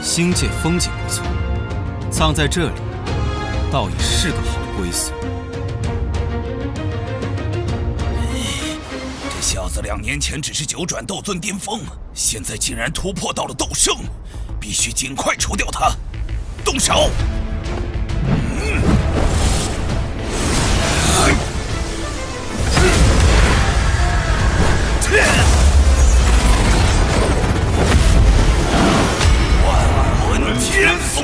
星界风景不错，葬在这里，倒也是个好归宿。这小子2年前只是9转斗尊巅峰，现在竟然突破到了斗圣，必须尽快除掉他。动手！万魂天锁！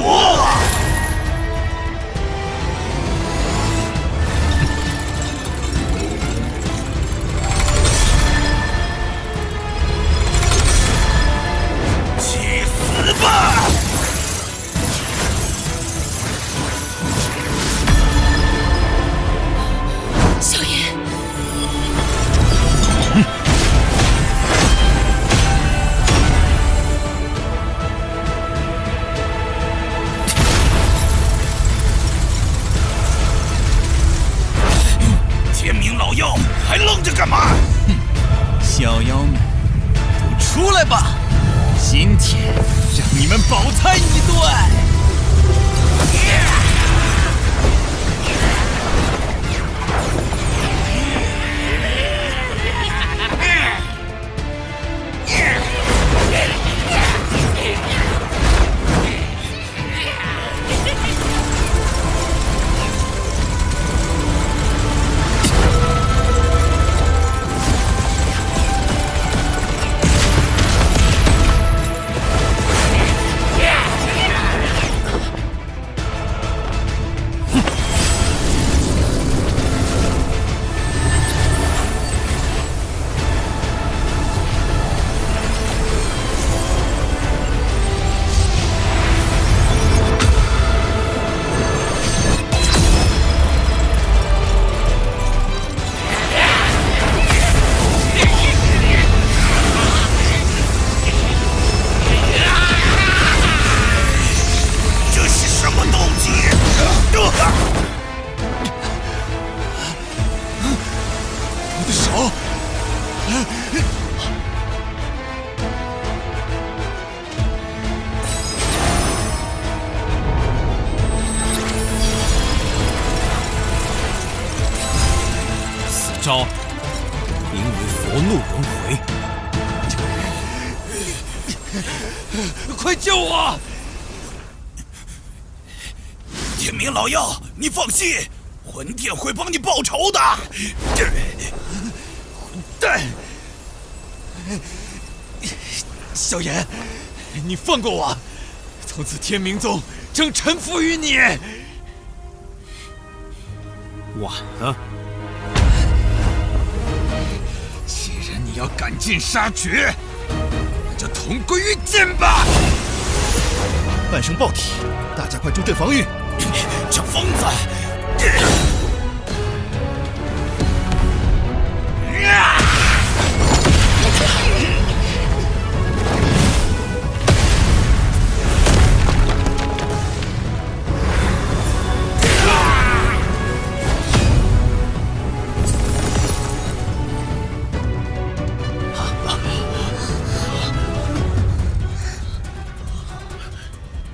去死吧！小爷，天明老妖，还愣着干嘛？小妖们，都出来吧！今天让你们饱餐一顿！我的手！此招名为佛怒轮回。快救我！天明老妖，你放心，魂殿会帮你报仇的。混蛋！小炎，你放过我，从此天明宗将臣服于你。晚了，既然你要赶尽杀绝，那就同归于尽吧！半生爆体，大家快助阵防御！这疯子！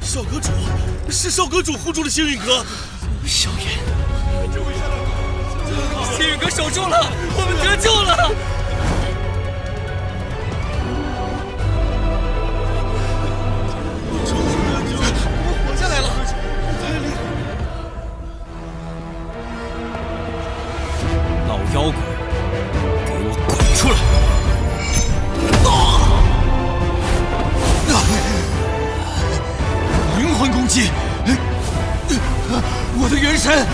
少阁主，是少阁主护住了星陨阁。小炎，星陨阁守住了，我们得救了！我活下来了，太厉害！老妖怪，给我滚出来！灵魂攻击！我的元神！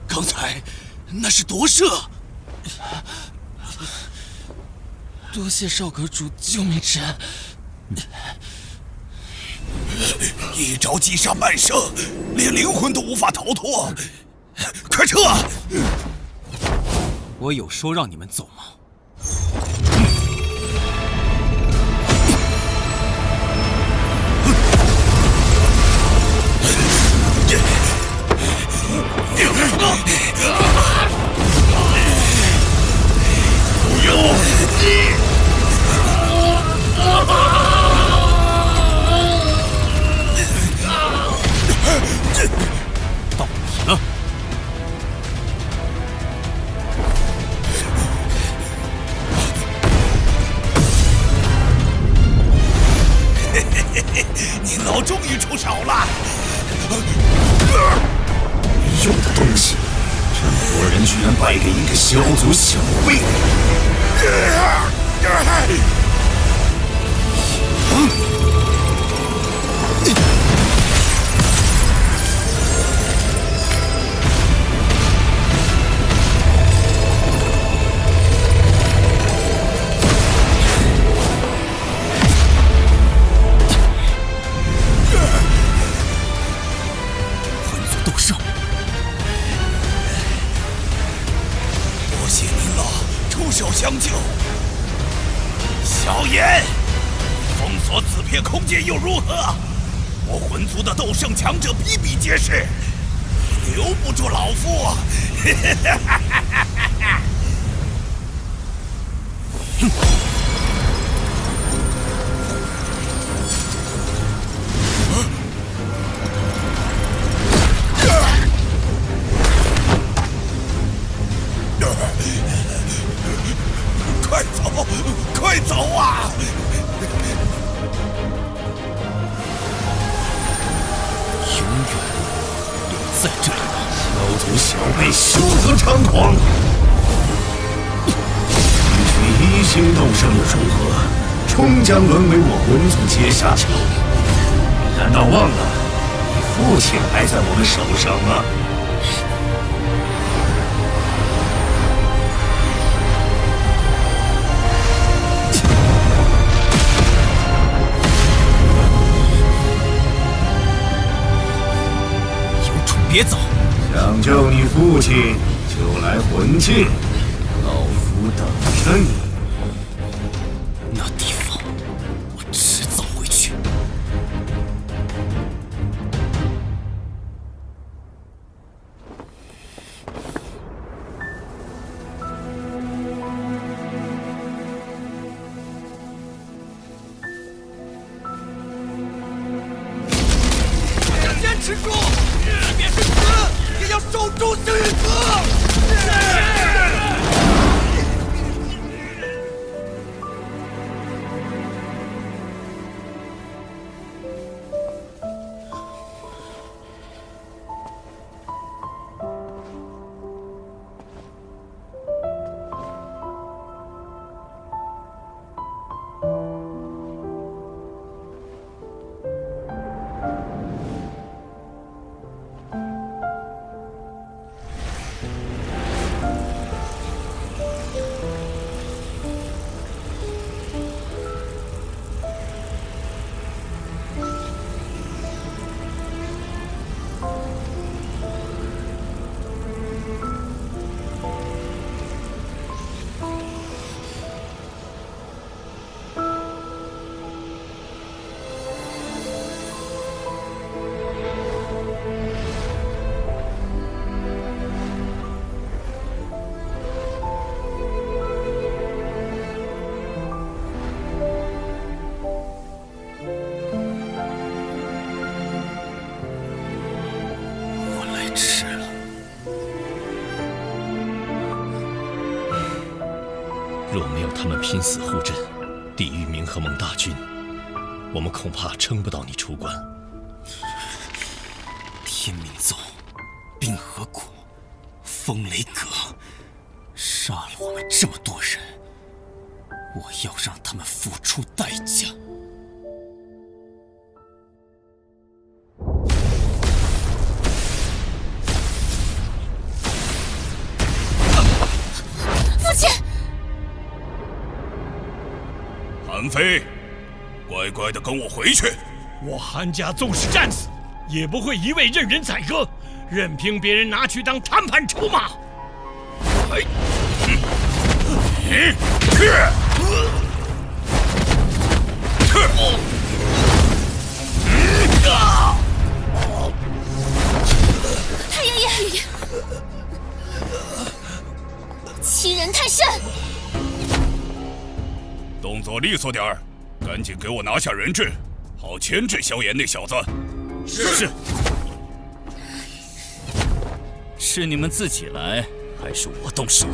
刚才那是夺舍。多谢少阁主救命之恩。一招击杀半生，连灵魂都无法逃脱。快撤！我有说让你们走吗？人居然败给一个小卒小辈！魂族斗圣，多谢您了，出手相救。小炎，封锁此片空间又如何？我魂族的斗圣强者比比皆是，你留不住老夫！快走，快走啊！永远留在这里吧。小卒小辈休得猖狂！区一星斗圣又如何？终将沦为我魂族阶下囚。你难道忘了，你父亲还在我们手上吗？别走！想救你父亲，就来魂界，老夫等着你。那地方，我迟早会去。大家坚持住！即便是死，也要守住星陨阁！若没有他们拼死护阵，抵御冥河盟大军，我们恐怕撑不到你出关。天冥宗、冰河谷、风雷阁，杀了我们这么多人，我要让他们付出代价。父亲，韩非，乖乖的跟我回去。我韩家纵使战死，也不会一味任人宰割，任凭别人拿去当谈判筹码。太阳眼里，欺人太甚！动作利索点儿，赶紧给我拿下人质，好牵制萧炎那小子。是。是你们自己来，还是我动手？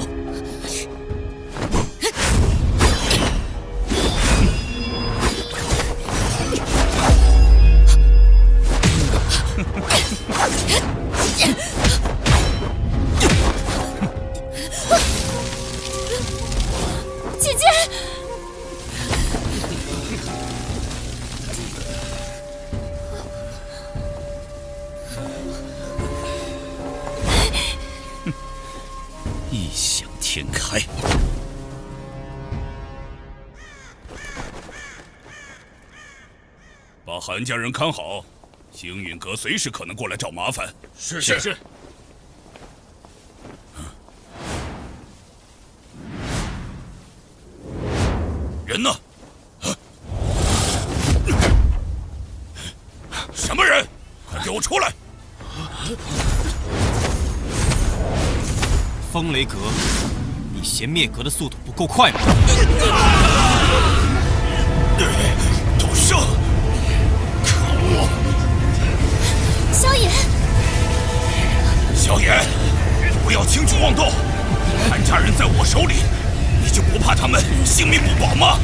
天开！把韩家人看好，星陨阁随时可能过来找麻烦。是。人呢？什么人？快给我出来！风雷阁，你嫌灭阁的速度不够快吗？斗圣，可恶！萧炎，萧炎，不要轻举妄动！韩家人在我手里，你就不怕他们性命不保吗？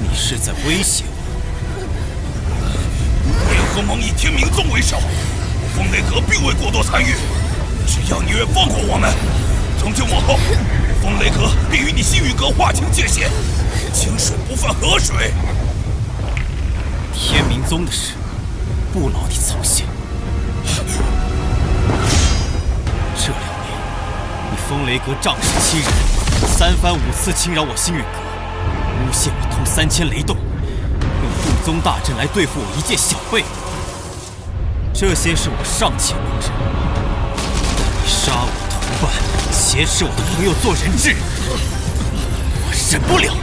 你是在威胁我？为何蒙以天明宗为首？风雷阁并未过多参与，只要你愿放过我们，从今往后，风雷阁便与你星陨阁划清界限，清水不犯河水。天明宗的事，不劳你操心。这2年，你风雷阁仗势欺人，3番5次侵扰我星陨阁，诬陷我通3000雷洞，用护宗大阵来对付我一介小辈。这些是我尚且能忍，你杀我同伴，挟持我的朋友做人质，我忍不了。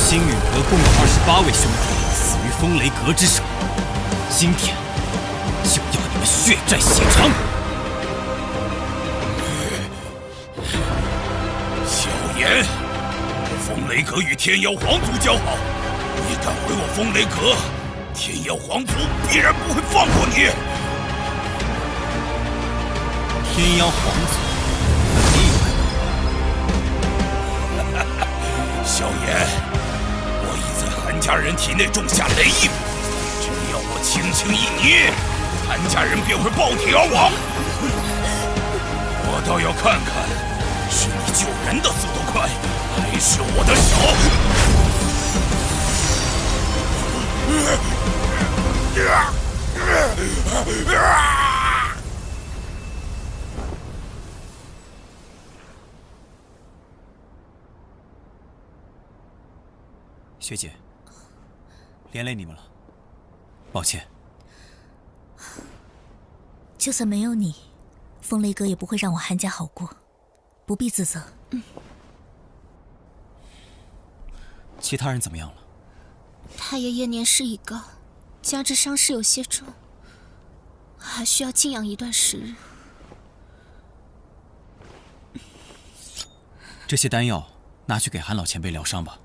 星陨阁共有28位兄弟死于风雷阁之手，今天就要你们血债血偿！萧炎，风雷阁与天妖皇族交好，你敢毁我风雷阁，天妖皇族必然不会放过你！天妖皇族很厉害。萧炎。韩家人体内种下雷印，只要我轻轻一捏，韩家人便会爆体而亡。我倒要看看，是你救人的速度快，还是我的手？学姐，连累你们了，抱歉。就算没有你，风雷阁也不会让我韩家好过，不必自责。其他人怎么样了？太爷爷年事已高，加之伤势有些重，还需要静养一段时日。这些丹药拿去给韩老前辈疗伤吧。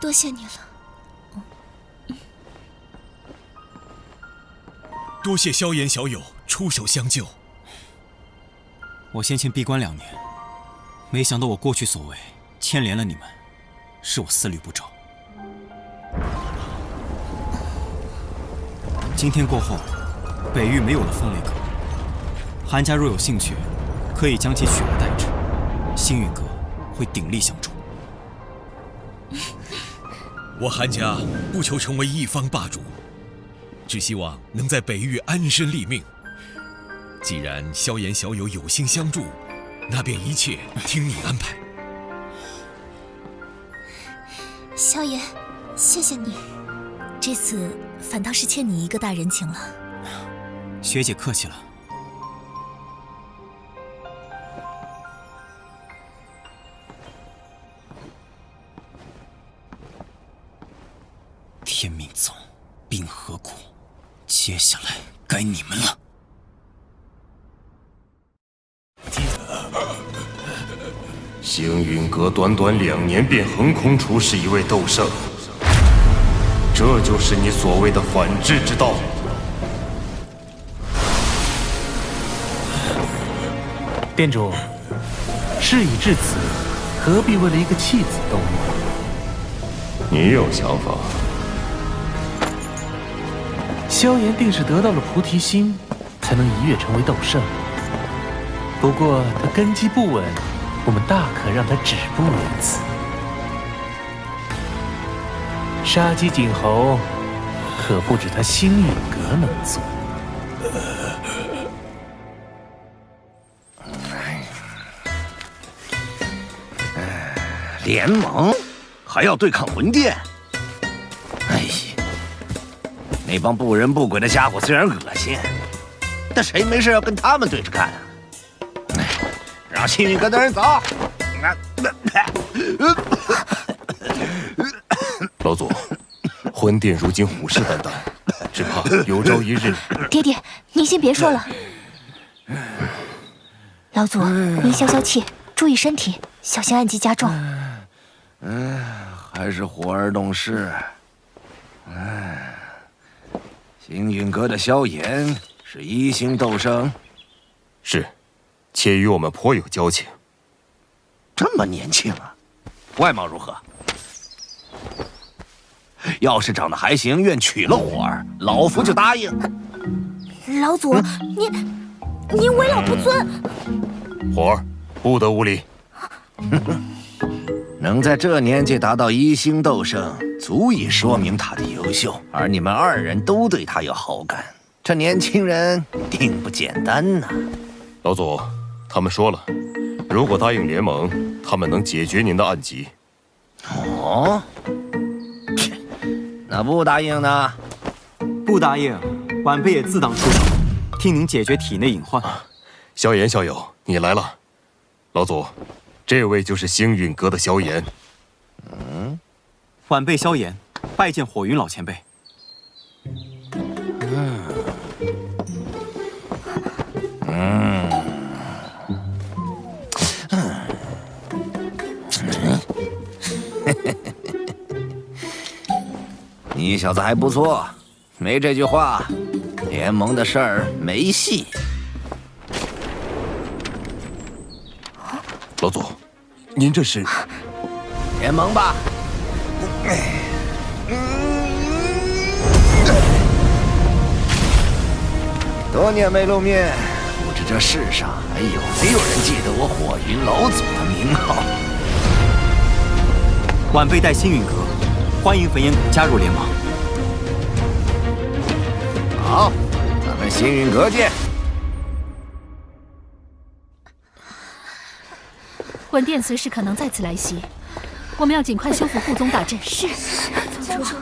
多谢你了。多谢萧炎小友出手相救。我先前闭关2年，没想到我过去所为牵连了你们，是我思虑不周。今天过后，北域没有了风雷阁，韩家若有兴趣，可以将其取而代之，星陨阁会鼎力相助。我韩家不求成为一方霸主，只希望能在北域安身立命。既然萧炎小友有心相助，那便一切听你安排。萧炎，谢谢你。这次反倒是欠你一个大人情了。学姐客气了。天命宗，冰河谷，接下来该你们了。星陨阁短短2年便横空出世一位斗圣，这就是你所谓的反制之道。店主，事已至此，何必为了一个弃子动怒？你有想法？萧炎定是得到了菩提心，才能一跃成为斗圣。不过他根基不稳，我们大可让他止步于此。杀鸡儆猴，可不止他星陨阁能做。联盟还要对抗魂殿？哎呀，那帮不人不鬼的家伙虽然恶心，但谁没事要跟他们对着干啊？让星陨阁的人走。老祖，魂殿如今虎视眈眈，只怕有朝一日……爹爹，您先别说了。老祖，您消消气，注意身体，小心暗疾加重。还是火儿懂事。星陨阁的萧炎是1星斗圣，是，且与我们颇有交情。这么年轻啊，外貌如何？要是长得还行，愿娶了火儿，老夫就答应。老祖，您为老不尊。火儿，不得无礼。能在这年纪达到1星斗圣，足以说明他的优秀，而你们2人都对他有好感，这年轻人定不简单呐。老祖，他们说了，如果答应联盟，他们能解决您的暗疾。哦，那不答应呢？不答应，晚辈也自当出手，替您解决体内隐患。萧炎校友，你来了。老祖，这位就是星陨阁的萧炎。晚辈萧炎，拜见火云老前辈。你小子还不错，没这句话，联盟的事儿没戏。老祖，您这是联盟吧？多年没露面，不知这世上还有没有人记得我火云老祖的名号？晚辈带星陨阁，欢迎焚炎谷加入联盟。好，咱们星陨阁见。魂殿随时可能再次来袭，我们要尽快修复护宗大阵。是，宗主，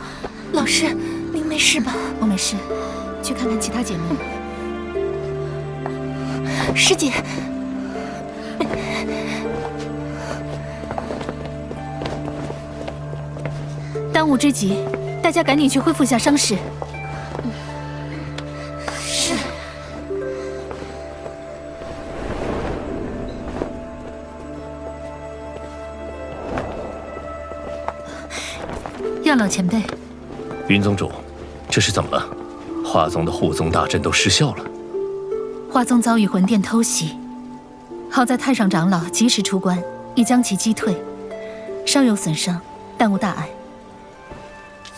老师，您没事吧？我没事，去看看其他姐妹。师姐，当务之急，大家赶紧去恢复下伤势。是。药老前辈，云宗主，这是怎么了？华宗的护宗大阵都失效了。华宗遭遇魂殿偷袭，好在太上长老及时出关，已将其击退，稍有损伤，但无大碍。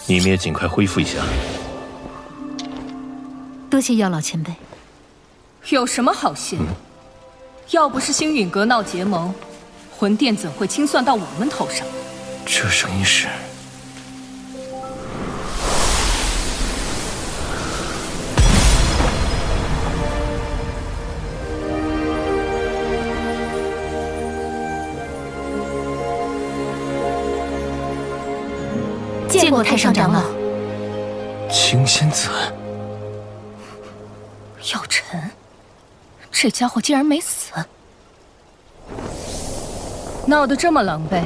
你们也尽快恢复一下。多谢药老前辈。有什么好谢？要不是星陨阁闹结盟，魂殿怎会清算到我们头上？这声音是……见过太上长老。青仙子，药尘，这家伙竟然没死！闹得这么狼狈，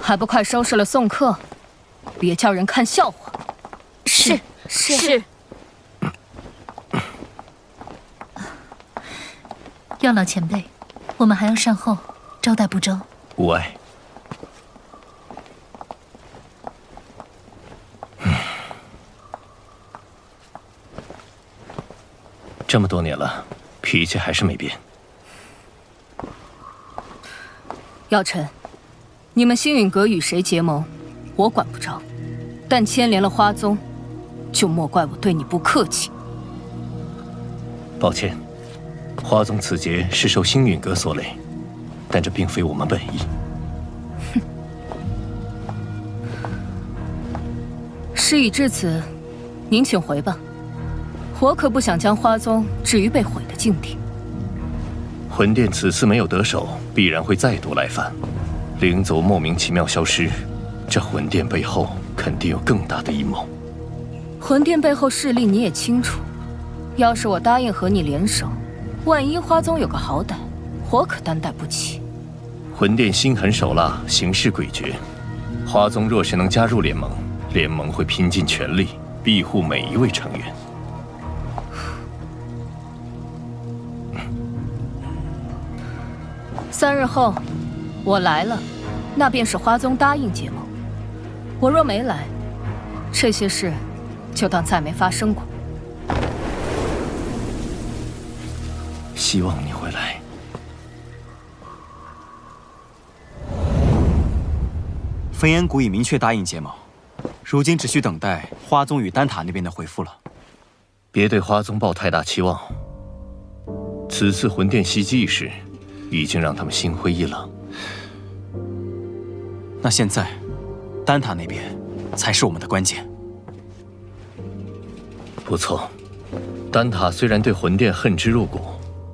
还不快收拾了送客，别叫人看笑话。是。药老前辈，我们还要善后，招待不周。无碍。这么多年了，脾气还是没变。药尘，你们星陨阁与谁结盟，我管不着，但牵连了花宗，就莫怪我对你不客气。抱歉，花宗此劫是受星陨阁所累，但这并非我们本意。哼，事已至此，您请回吧。我可不想将花宗置于被毁的境地。魂殿此次没有得手，必然会再度来犯。灵族莫名其妙消失，这魂殿背后肯定有更大的阴谋。魂殿背后势力你也清楚，要是我答应和你联手，万一花宗有个好歹，我可担待不起。魂殿心狠手辣，行事诡谲。花宗若是能加入联盟，联盟会拼尽全力庇护每一位成员。3日后，我来了，那便是花宗答应结盟。我若没来，这些事就当再没发生过。希望你会来。焚炎谷已明确答应结盟，如今只需等待花宗与丹塔那边的回复了。别对花宗抱太大期望。此次魂殿袭击一事，已经让他们心灰意冷。那现在，丹塔那边才是我们的关键。不错，丹塔虽然对魂殿恨之入骨，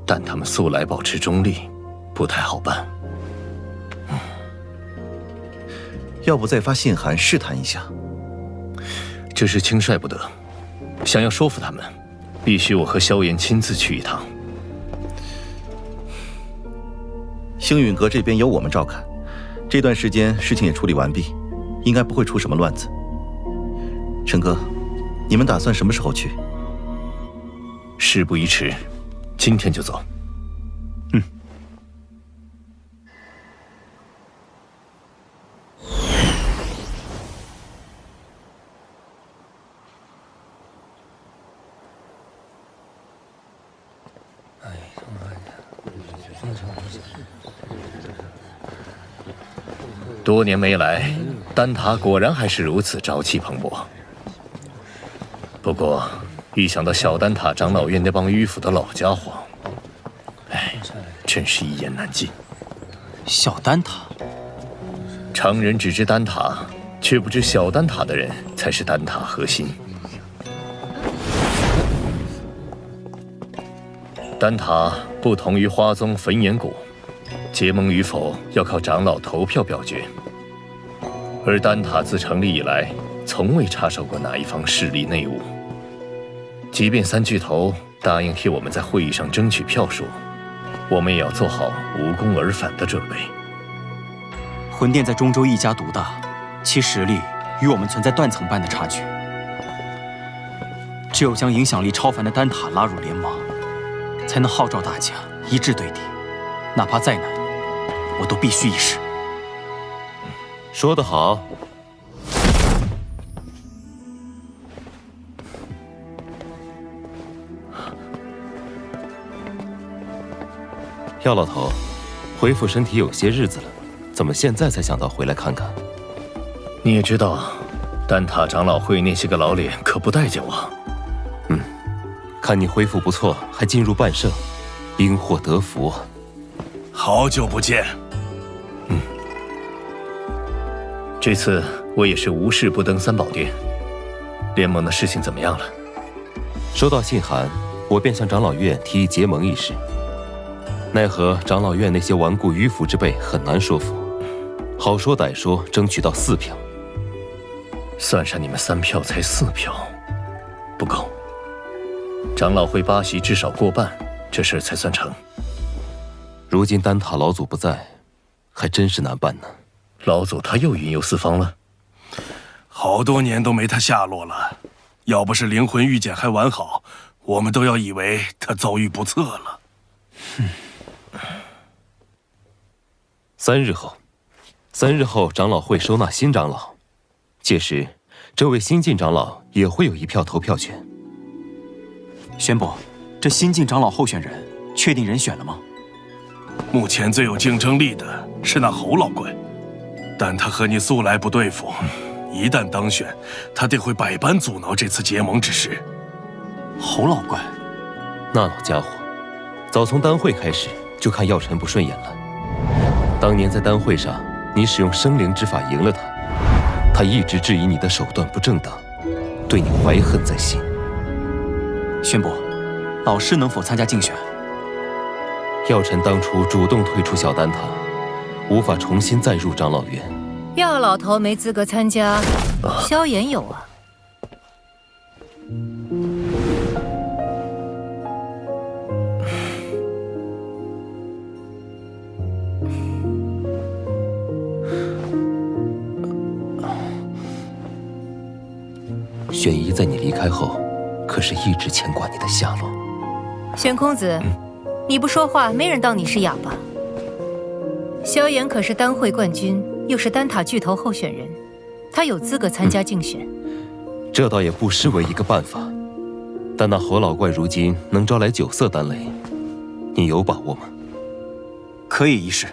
但他们素来保持中立，不太好办。要不再发信函试探一下？这事轻率不得，想要说服他们，必须我和萧炎亲自去一趟。星陨阁这边由我们照看，这段时间事情也处理完毕，应该不会出什么乱子。陈哥，你们打算什么时候去？事不宜迟，今天就走。多年没来，丹塔果然还是如此朝气蓬勃。不过，一想到小丹塔长老院那帮迂腐的老家伙，哎，真是一言难尽。小丹塔，常人只知丹塔，却不知小丹塔的人才是丹塔核心。丹塔不同于花宗焚炎谷，结盟与否要靠长老投票表决。而丹塔自成立以来，从未插手过哪一方势力内务。即便三巨头答应替我们在会议上争取票数，我们也要做好无功而返的准备。魂殿在中州一家独大，其实力与我们存在断层般的差距。只有将影响力超凡的丹塔拉入联盟，才能号召大家一致对敌，哪怕再难，我都必须一试。说得好。药老头，恢复身体有些日子了，怎么现在才想到回来看看？你也知道，丹塔长老会那些个老脸可不待见我。看你恢复不错，还进入半圣，因祸得福啊！好久不见。这次我也是无事不登三宝殿。联盟的事情怎么样了？收到信函，我便向长老院提议结盟一事。奈何长老院那些顽固迂腐之辈很难说服，好说歹说，争取到4票。算上你们3票，才4票，不够。长老会8席至少过半，这事才算成。如今丹塔老祖不在，还真是难办呢。老祖他又云游四方了，好多年都没他下落了。要不是灵魂玉简还完好，我们都要以为他遭遇不测了。3日后，长老会收纳新长老，届时，这位新晋长老也会有1票投票权。宣伯，这新晋长老候选人确定人选了吗？目前最有竞争力的是那侯老怪，但他和你素来不对付，一旦当选，他定会百般阻挠这次结盟之事。侯老怪，那老家伙，早从丹会开始就看药尘不顺眼了。当年在丹会上，你使用生灵之法赢了他，他一直质疑你的手段不正当，对你怀恨在心。宣布，老师能否参加竞选？药尘当初主动退出小丹塔，无法重新再入长老院。药老头没资格参加，萧炎有啊。玄仪在你离开后，可是一直牵挂你的下落。玄公子，你不说话，没人当你是哑巴。萧炎可是丹会冠军，又是丹塔巨头候选人，他有资格参加竞选。这倒也不失为一个办法，但那侯老怪如今能招来9色丹雷，你有把握吗？可以一试。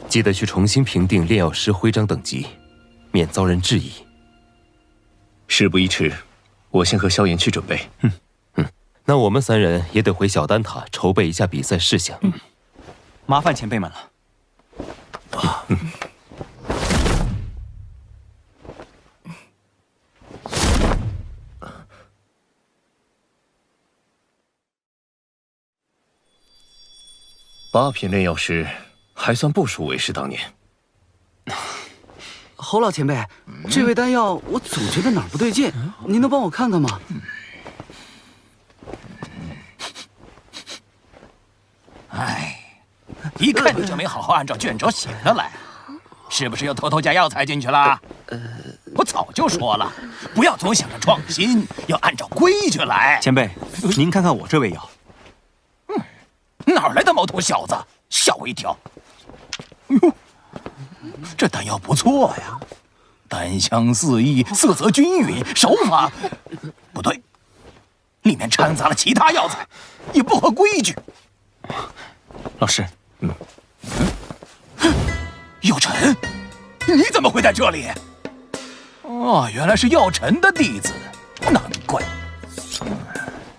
记得去重新评定炼药师徽章等级，免遭人质疑。事不宜迟，我先和萧炎去准备。那我们3人也得回小丹塔筹备一下比赛事项。麻烦前辈们了。8品炼药师还算不输为师当年。侯老前辈，这味丹药我总觉得哪儿不对劲，您能帮我看看吗？哎，一看你就没好好按照卷轴写的来，是不是又偷偷加药材进去了？我早就说了，不要总想着创新，要按照规矩来。前辈，您看看我这味药。哪来的毛头小子？吓我一跳！哟，这丹药不错呀，丹香四溢，色泽均匀，手法不对，里面掺杂了其他药材，也不合规矩。老师，药尘，你怎么会在这里？哦，原来是药尘的弟子，难怪。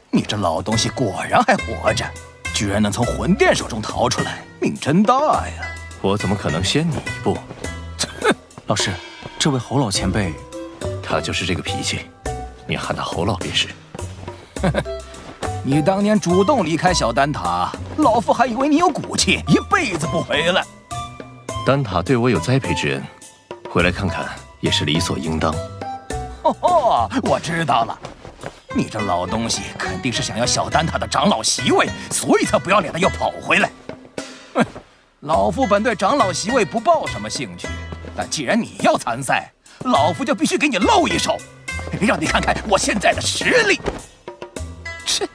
你这老东西果然还活着。居然能从魂殿手中逃出来，命真大呀！我怎么可能先你一步？老师，这位侯老前辈，他就是这个脾气，你喊他侯老便是。你当年主动离开小丹塔，老夫还以为你有骨气，一辈子不回来。丹塔对我有栽培之恩，回来看看也是理所应当。哦，我知道了。你这老东西肯定是想要小丹塔的长老席位，所以才不要脸的又跑回来。哼，老夫本对长老席位不抱什么兴趣，但既然你要参赛，老夫就必须给你露一手，让你看看我现在的实力。切，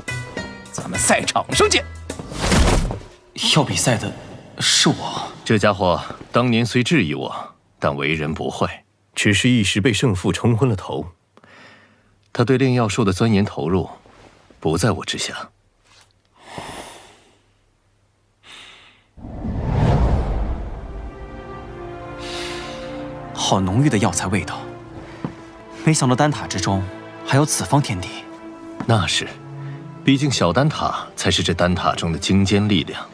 咱们赛场上见。要比赛的是我。这家伙当年虽质疑我，但为人不坏，只是一时被胜负冲昏了头。他对炼药术的钻研投入，不在我之下。好浓郁的药材味道，没想到丹塔之中还有此方天地。那是，毕竟小丹塔才是这丹塔中的精尖力量。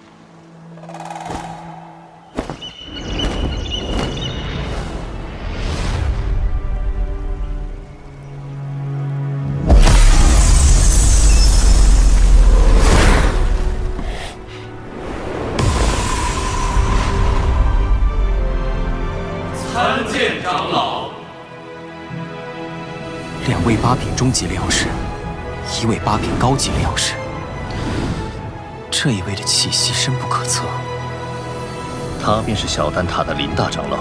参见长老。2位8品中级炼药师，1位8品高级炼药师，这一位的气息深不可测。他便是小丹塔的林大长老。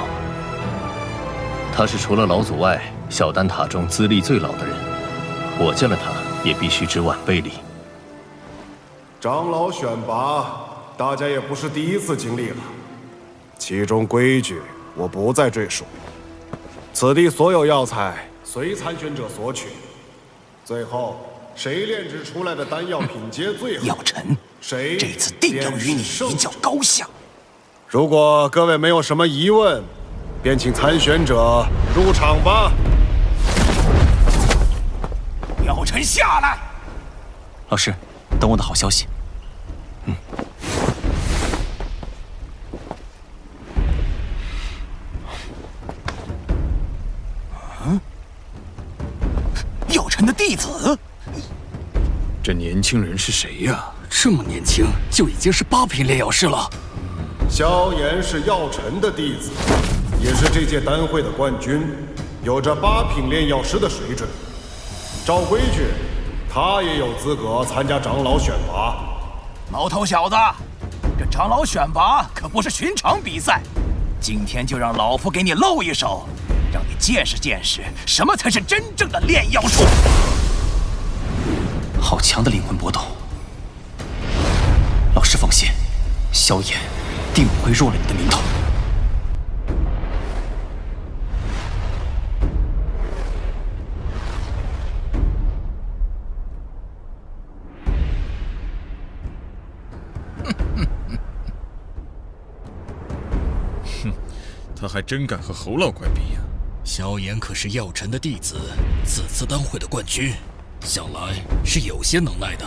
他是除了老祖外，小丹塔中资历最老的人。我见了他，也必须知晚辈礼。长老选拔，大家也不是第一次经历了，其中规矩我不再赘述。此地所有药材随参选者索取，最后谁炼制出来的丹药品阶最好？药尘，谁这次定要与你一较高下。如果各位没有什么疑问，便请参选者入场吧。药尘下来。老师，等我的好消息。药尘的弟子。这年轻人是谁呀？这么年轻就已经是8品炼药师了。萧炎是药尘的弟子，也是这届丹会的冠军，有着8品炼药师的水准。照规矩，他也有资格参加长老选拔。毛头小子，这长老选拔可不是寻常比赛，今天就让老夫给你露一手，让你见识见识什么才是真正的炼药术。好强的灵魂波动！老师放心，萧炎定不会弱了你的名头。他还真敢和侯老怪比呀！萧炎可是药尘的弟子，此次丹会的冠军，想来是有些能耐的。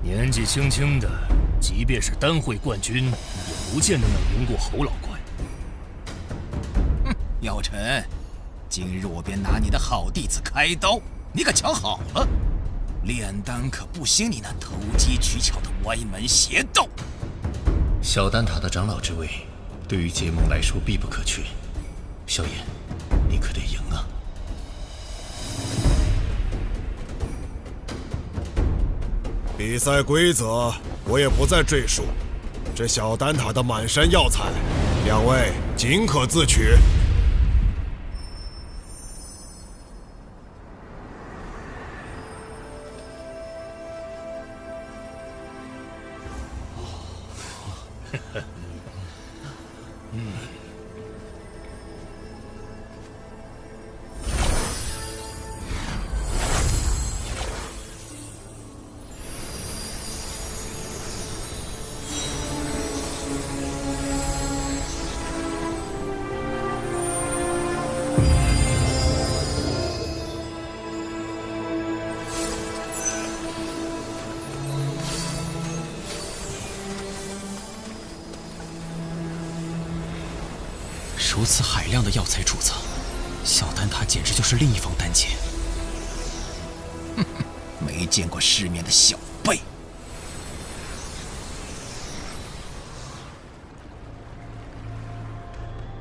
年纪轻轻的，即便是丹会冠军，也不见得能赢过侯老怪。药尘，今日我便拿你的好弟子开刀，你可瞧好了，炼丹可不兴你那投机取巧的歪门邪道。小丹塔的长老之位，对于结盟来说必不可缺。萧炎，你可得赢啊！比赛规则我也不再赘述，这小丹塔的满山药材，两位尽可自取。如此海量的药材储藏，小丹塔简直就是另一方丹界。哼哼，没见过世面的小辈。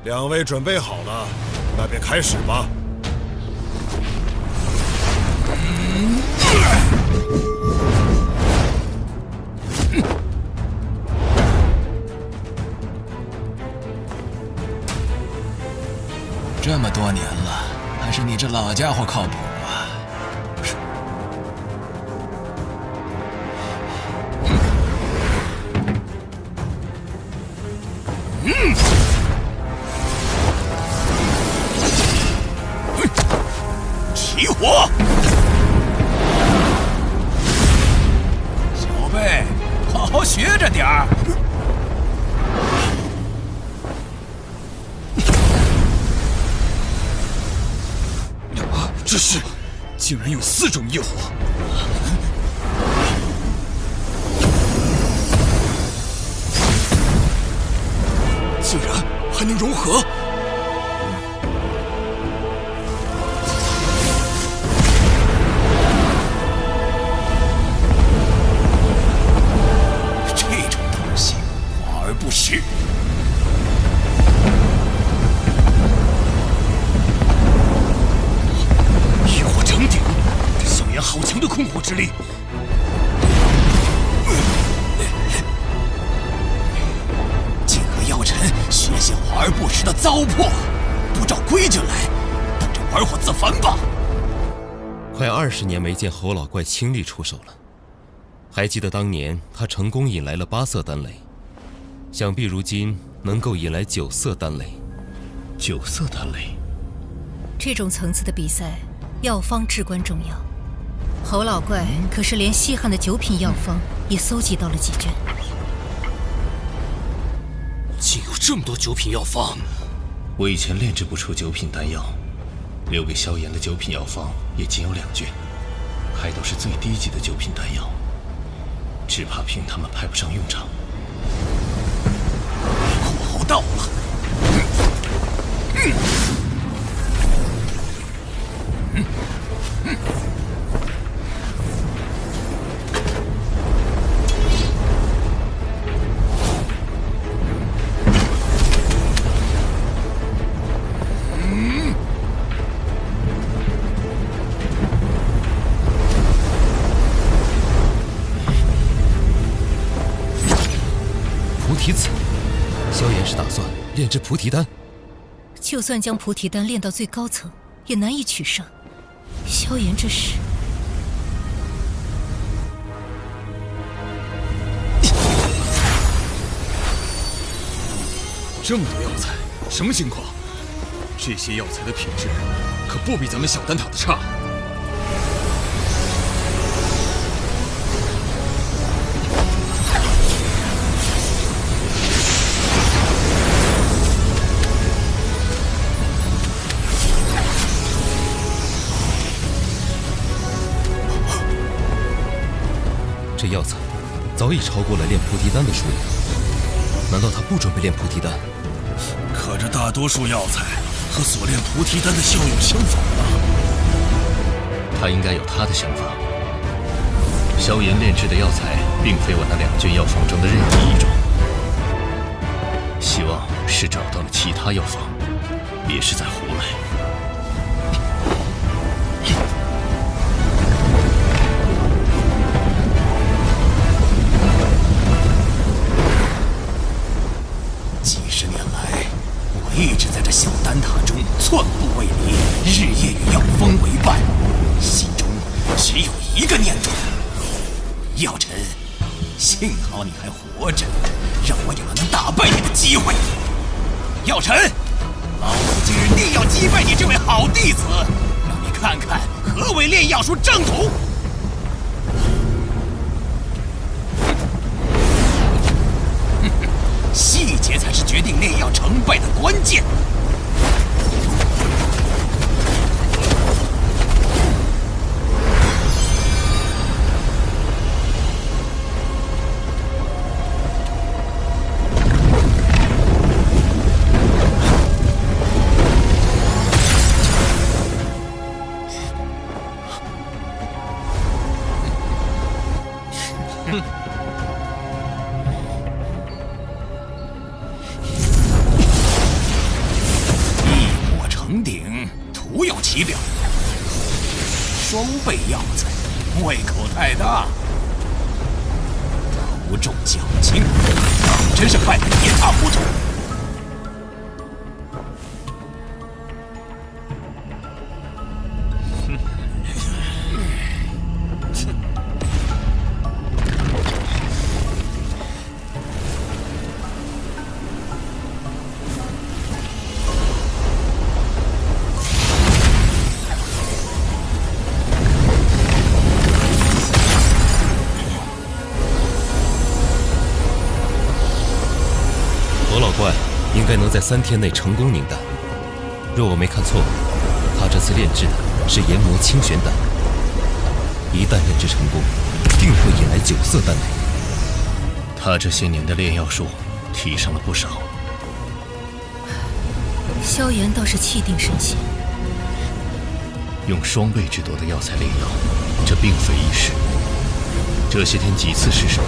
两位准备好了，那便开始吧。这么多年了，还是你这老家伙靠谱啊！起火！小辈，好好学着点儿。这是，竟然有4种业火！竟然还能融合！这种东西，华而不实。好强的控火之力！竟和药尘学些华而不实的糟粕，不照规矩来，等着玩火自焚吧！快20年没见侯老怪亲力出手了，还记得当年他成功引来了8色丹雷，想必如今能够引来9色丹雷。9色丹雷，这种层次的比赛，药方至关重要。侯老怪可是连稀罕的9品药方也搜集到了几卷。竟有这么多9品药方！我以前炼制不出9品丹药，留给萧炎的9品药方也仅有2卷，还都是最低级的9品丹药，只怕凭他们派不上用场。火候到了。菩提子，萧炎是打算炼制菩提丹。就算将菩提丹炼到最高层，也难以取胜。萧炎这是……这么多药材，什么情况？这些药材的品质可不比咱们小丹塔的差。这药材早已超过了炼菩提丹的数量，难道他不准备炼菩提丹？可这大多数药材和所炼菩提丹的效用相仿啊！他应该有他的想法。萧炎炼制的药材并非我那2卷药方中的任意一种，希望是找到了其他药方，别是在胡来。一直在这小丹塔中寸步未离，日夜与药风为伴，心中只有一个念头：药尘，幸好你还活着，让我有了能打败你的机会。药尘，老夫今日定要击败你这位好弟子，让你看看何为炼药术正统。细节才是决定炼药成败的关键。徒有其表，双倍药材，胃口太大，头重脚轻，真是害得一塌糊涂。应该能在3天内成功凝丹。若我没看错，他这次炼制的是研磨清玄丹，一旦炼制成功，定会引来9色丹雷。他这些年的炼药术提升了不少。萧炎倒是气定神闲，用双倍之多的药材炼药，这并非易事。这些天几次失手，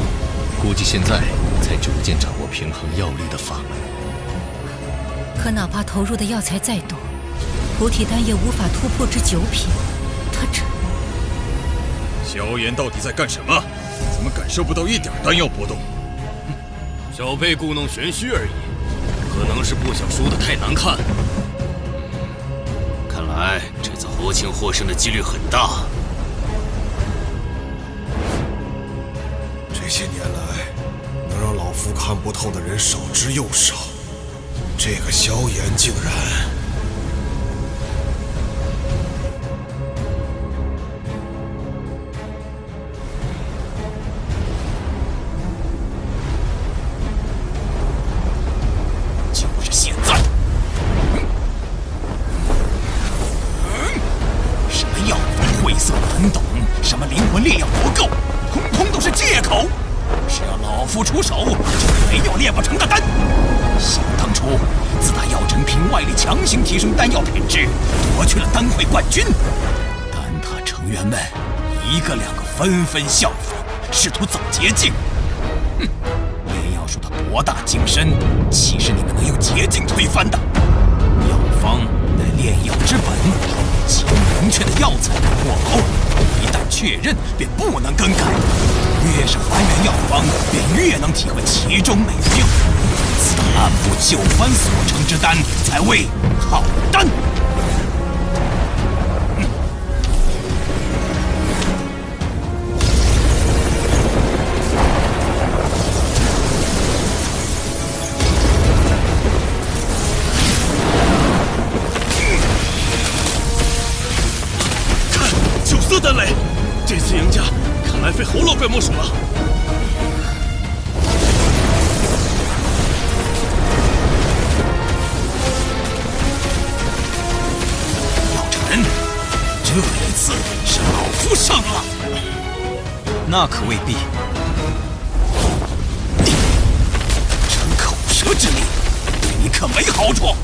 估计现在才逐渐掌握平衡药力的法门。可哪怕投入的药材再多，菩提丹也无法突破至9品。他这……萧炎到底在干什么？怎么感受不到一点丹药波动？小辈故弄玄虚而已，可能是不想输得太难看。看来这次或轻或胜的几率很大。这些年来，能让老夫看不透的人少之又少。这个萧炎竟然……强行提升丹药品质，夺去了丹会冠军。丹塔成员们一个两个纷纷效仿，试图走捷径。哼，炼药术的博大精深，岂是你们能用捷径推翻的？药方乃炼药之本，其明确的药材或好，一旦确认便不能更改。越是还原药方，便越能体会其中美妙。此按部就班所成之丹，才为好丹。看9色丹雷，这次赢家看来非侯老怪莫属了。这一次是老夫胜了。那可未必。逞口舌之力，对你可没好处。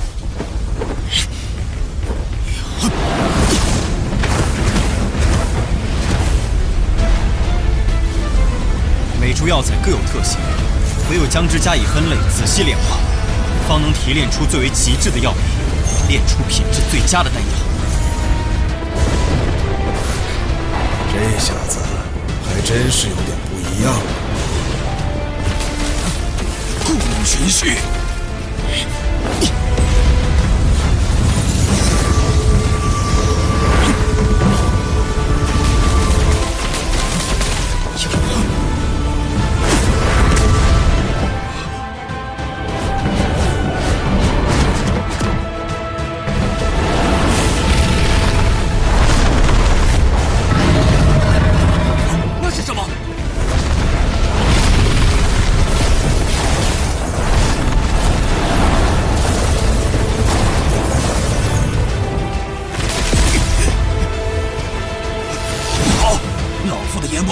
每株药材各有特性，唯有将之加以分类，仔细炼化，方能提炼出最为极致的药品，炼出品质最佳的丹药。这小子还真是有点不一样。故弄玄虚。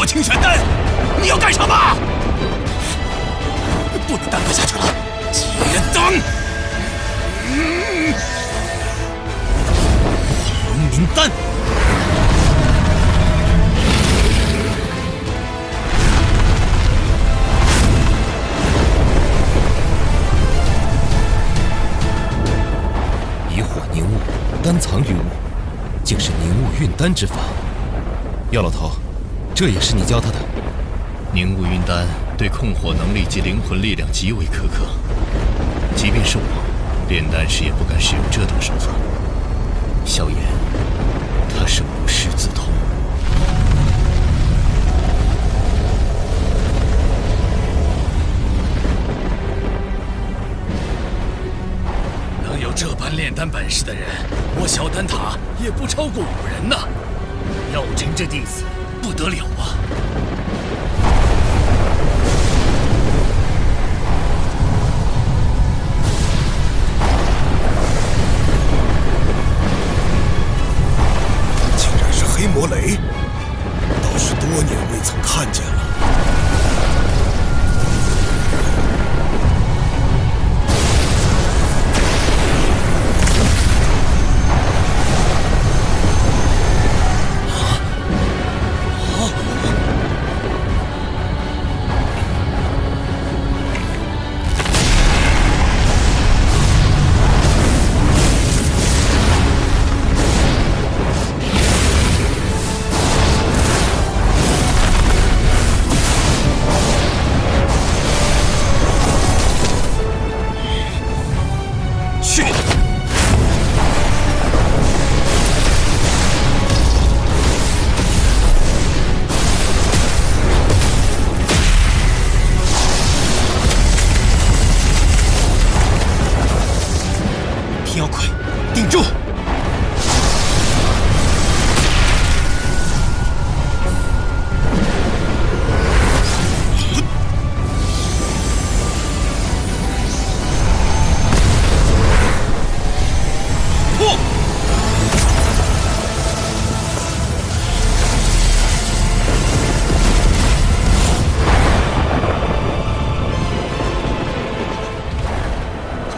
清玄丹，你要干什么？不能耽搁下去了，结丹！黄明丹。以火凝物，丹藏于物，竟是凝物运丹之法。药老头，这也是你教他的？凝物运丹对控火能力及灵魂力量极为苛刻，即便是我，炼丹时也不敢使用这等手法。萧炎，他是无师自通。能有这般炼丹本事的人，我小丹塔也不超过5人呐。药真这弟子不得了啊！竟然是黑魔雷，倒是多年未曾看见了。天妖魁，顶住！破！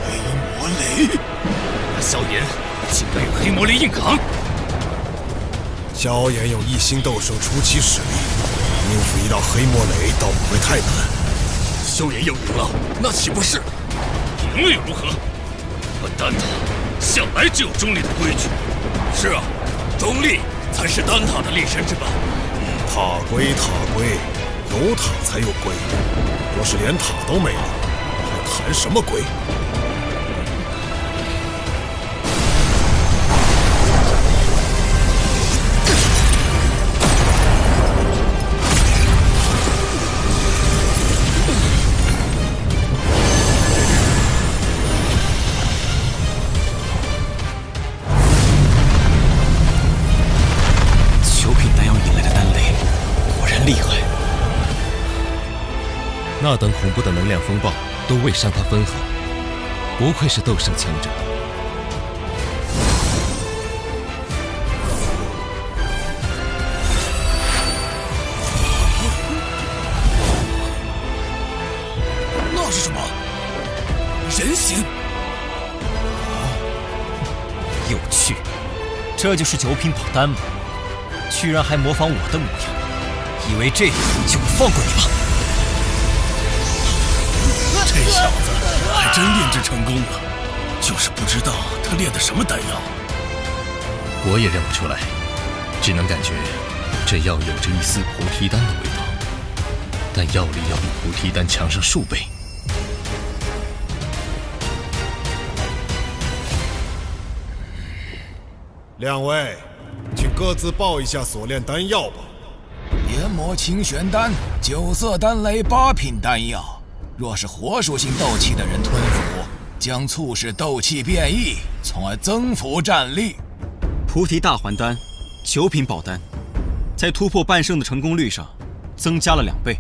黑魔雷！萧炎竟敢与黑魔雷硬扛！萧炎有一星斗圣初期实力，应付一道黑魔雷倒不会太难。萧炎要赢了，那岂不是赢了又如何？我丹塔向来只有中立的规矩。是啊，中立才是丹塔的立身之本。塔归塔归，有塔才有归。若是连塔都没了，还谈什么归？那等恐怖的能量风暴都未伤他分毫，不愧是斗圣强者。那是什么？人形？有趣，这就是九品宝丹吗？居然还模仿我的模样，以为这样就会放过你吗？这小子还真炼制成功了，就是不知道他炼的什么丹药。我也认不出来，只能感觉这药有着一丝菩提丹的味道，但药力要比菩提丹强上数倍。两位，请各自报一下所炼丹药吧。研磨清玄丹，9色丹雷8品丹药。若是火属性斗气的人吞服，将促使斗气变异，从而增幅战力。菩提大还丹，9品宝丹，在突破半圣的成功率上增加了2倍。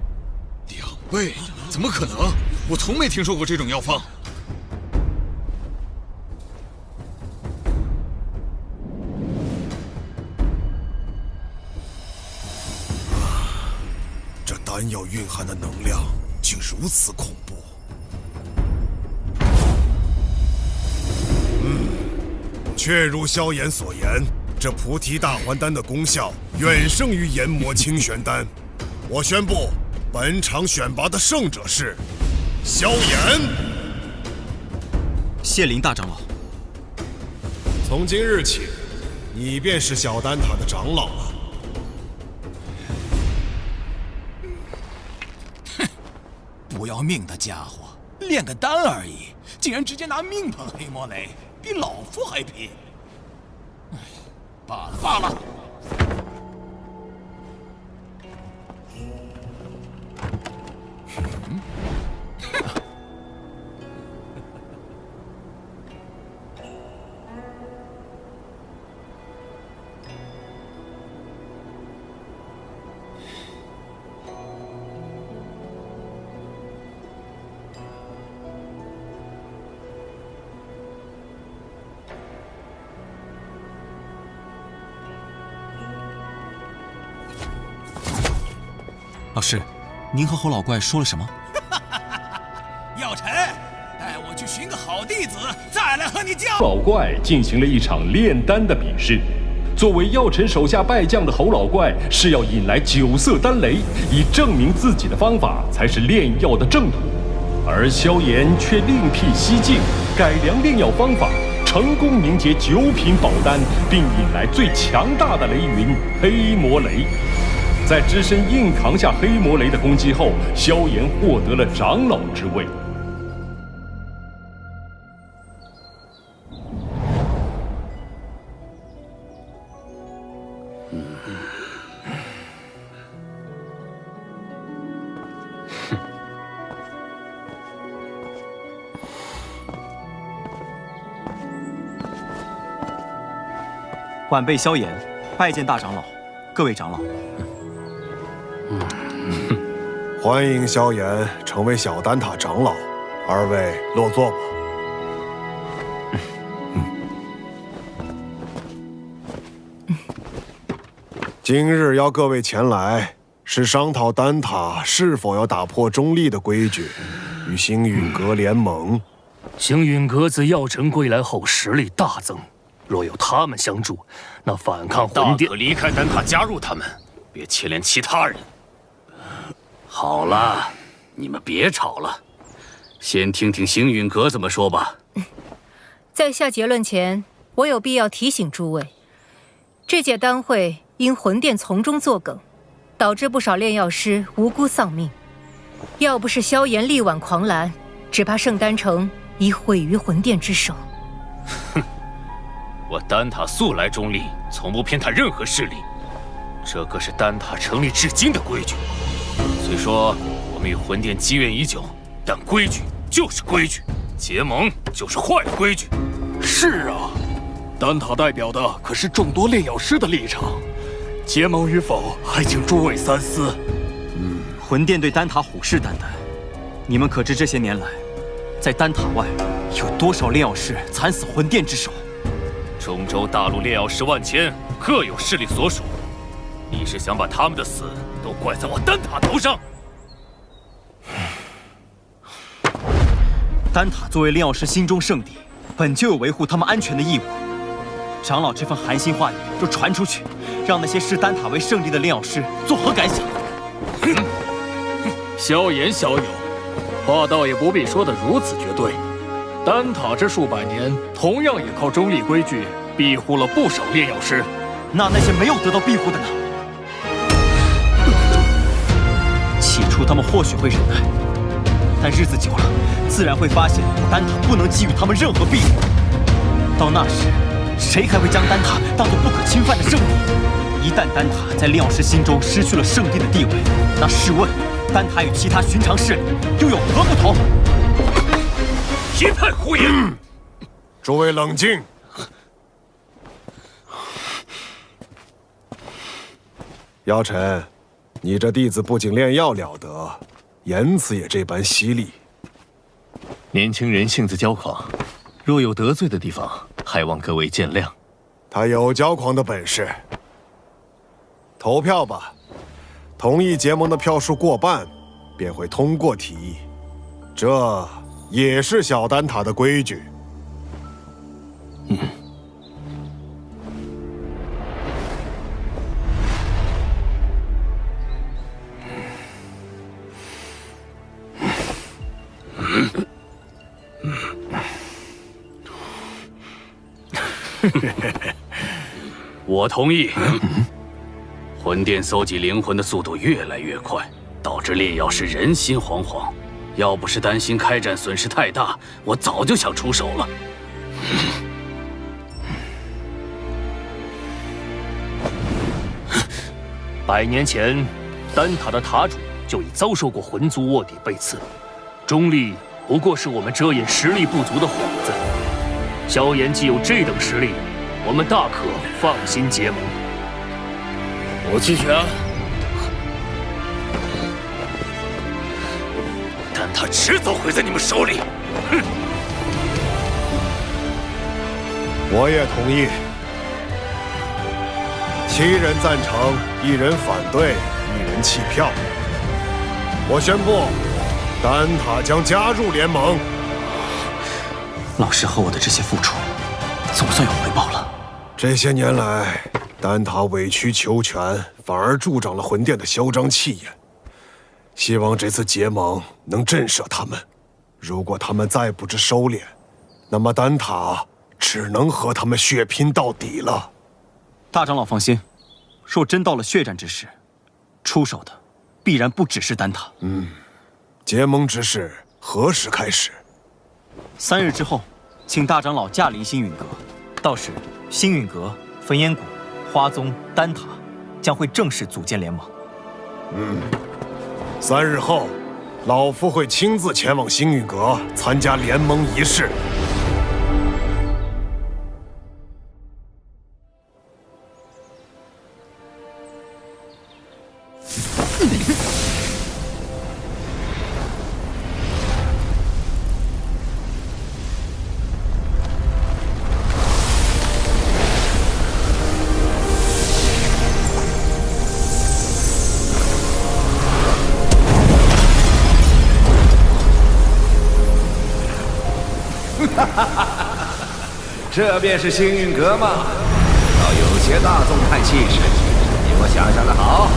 2倍？怎么可能？我从没听说过这种药方。这丹药蕴含的能量竟如此恐怖。确如萧炎所言，这菩提大还丹的功效远胜于研磨清玄丹。我宣布，本场选拔的胜者是萧炎。谢林大长老。从今日起，你便是小丹塔的长老了。不要命的家伙，炼个丹而已，竟然直接拿命碰黑魔雷，比老夫还拼。哎，罢了罢了。老师，您和侯老怪说了什么？药尘，带我去寻个好弟子，再来和你较。老怪进行了一场炼丹的比试。作为药尘手下败将的侯老怪是要引来9色丹雷，以证明自己的方法才是炼药的正途。而萧炎却另辟蹊径，改良炼药方法，成功凝结9品宝丹，并引来最强大的雷云黑魔雷。在只身硬扛下黑魔雷的攻击后，萧炎获得了长老之位。晚辈萧炎，拜见大长老，各位长老。欢迎萧炎成为小丹塔长老，二位落座吧。今日邀各位前来，是商讨丹塔是否要打破中立的规矩，与星陨阁联盟。星陨阁自药尘归来后实力大增，若有他们相助，那反抗魂殿大可离开丹塔，加入他们，别牵连其他人。好了，你们别吵了，先听听星陨阁怎么说吧。在下结论前，我有必要提醒诸位，这届丹会因魂殿从中作梗，导致不少炼药师无辜丧命。要不是萧炎力挽狂澜，只怕圣丹城已毁于魂殿之手。哼，我丹塔素来中立，从不偏袒任何势力，这可是丹塔成立至今的规矩。虽说我们与魂殿积怨已久，但规矩就是规矩，结盟就是坏了规矩。是啊，丹塔代表的可是众多炼药师的立场，结盟与否还请诸位三思。魂殿对丹塔虎视眈眈，你们可知这些年来，在丹塔外有多少炼药师惨死魂殿之手？中州大陆炼药师万千，各有势力所属。你是想把他们的死都怪在我丹塔头上？丹塔作为炼药师心中圣地，本就有维护他们安全的义务。长老这番寒心话语若传出去，让那些视丹塔为圣地的炼药师作何感想？萧炎小友，话倒也不必说得如此绝对。丹塔这数百年，同样也靠中立规矩庇护了不少炼药师。那些没有得到庇护的呢？起初他们或许会忍耐，但日子久了，自然会发现丹塔不能给予他们任何庇护。到那时，谁还会将丹塔当作不可侵犯的圣地？一旦丹塔在炼药师心中失去了圣地的地位，那试问，丹塔与其他寻常势力又有何不同？一派胡言！诸位冷静。药尘，你这弟子不仅炼药了得，言辞也这般犀利。年轻人性子骄狂，若有得罪的地方，还望各位见谅。他有骄狂的本事。投票吧，同意结盟的票数过半，便会通过提议。这也是小丹塔的规矩。我同意。魂殿搜集灵魂的速度越来越快，导致炼药师人心惶惶。要不是担心开战损失太大，我早就想出手了。100年前，丹塔的塔主就已遭受过魂族卧底背刺，中立不过是我们遮掩实力不足的幌子。萧炎既有这等实力，我们大可放心结盟。我弃权。但他迟早毁在你们手里。哼！我也同意。7人赞成，1人反对，1人弃票。我宣布，丹塔将加入联盟。老师和我的这些付出，总算有回报了。这些年来，丹塔委曲求全，反而助长了魂殿的嚣张气焰。希望这次结盟能震慑他们。如果他们再不知收敛，那么丹塔只能和他们血拼到底了。大长老放心，若真到了血战之时，出手的必然不只是丹塔。结盟之事何时开始？3日之后，请大长老驾临星陨阁。到时，星陨阁、焚炎谷、花宗、丹塔将会正式组建联盟。3日后，老夫会亲自前往星陨阁参加联盟仪式。这便是星运阁吗？倒有些大宗派气势，比我想象的好。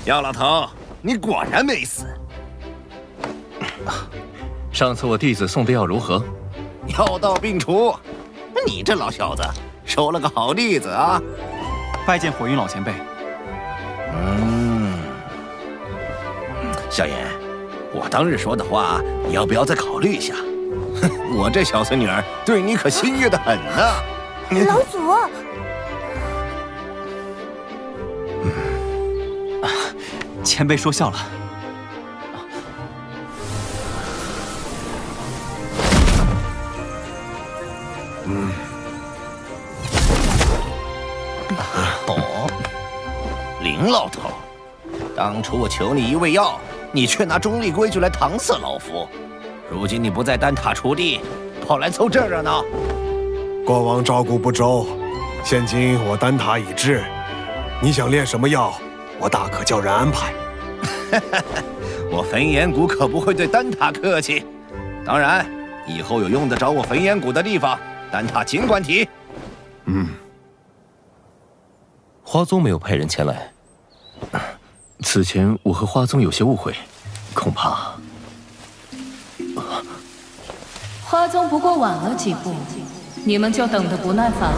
姚老头，你果然没死。上次我弟子送的药如何？药到病除。你这老小子收了个好弟子啊！拜见火云老前辈。萧炎，我当日说的话，你要不要再考虑一下？我这小孙女儿对你可心悦得很呢。老祖，前辈说笑了。林老头，当初我求你一味药，你却拿中立规矩来搪塞老夫。如今你不在丹塔锄地，跑来凑这热闹。过往照顾不周，现今我丹塔已至，你想炼什么药，我大可叫人安排。我焚炎谷可不会对丹塔客气。当然，以后有用得着我焚炎谷的地方，丹塔尽管提。花宗没有派人前来。此前我和花宗有些误会，恐怕……花宗不过晚了几步，你们就等得不耐烦了。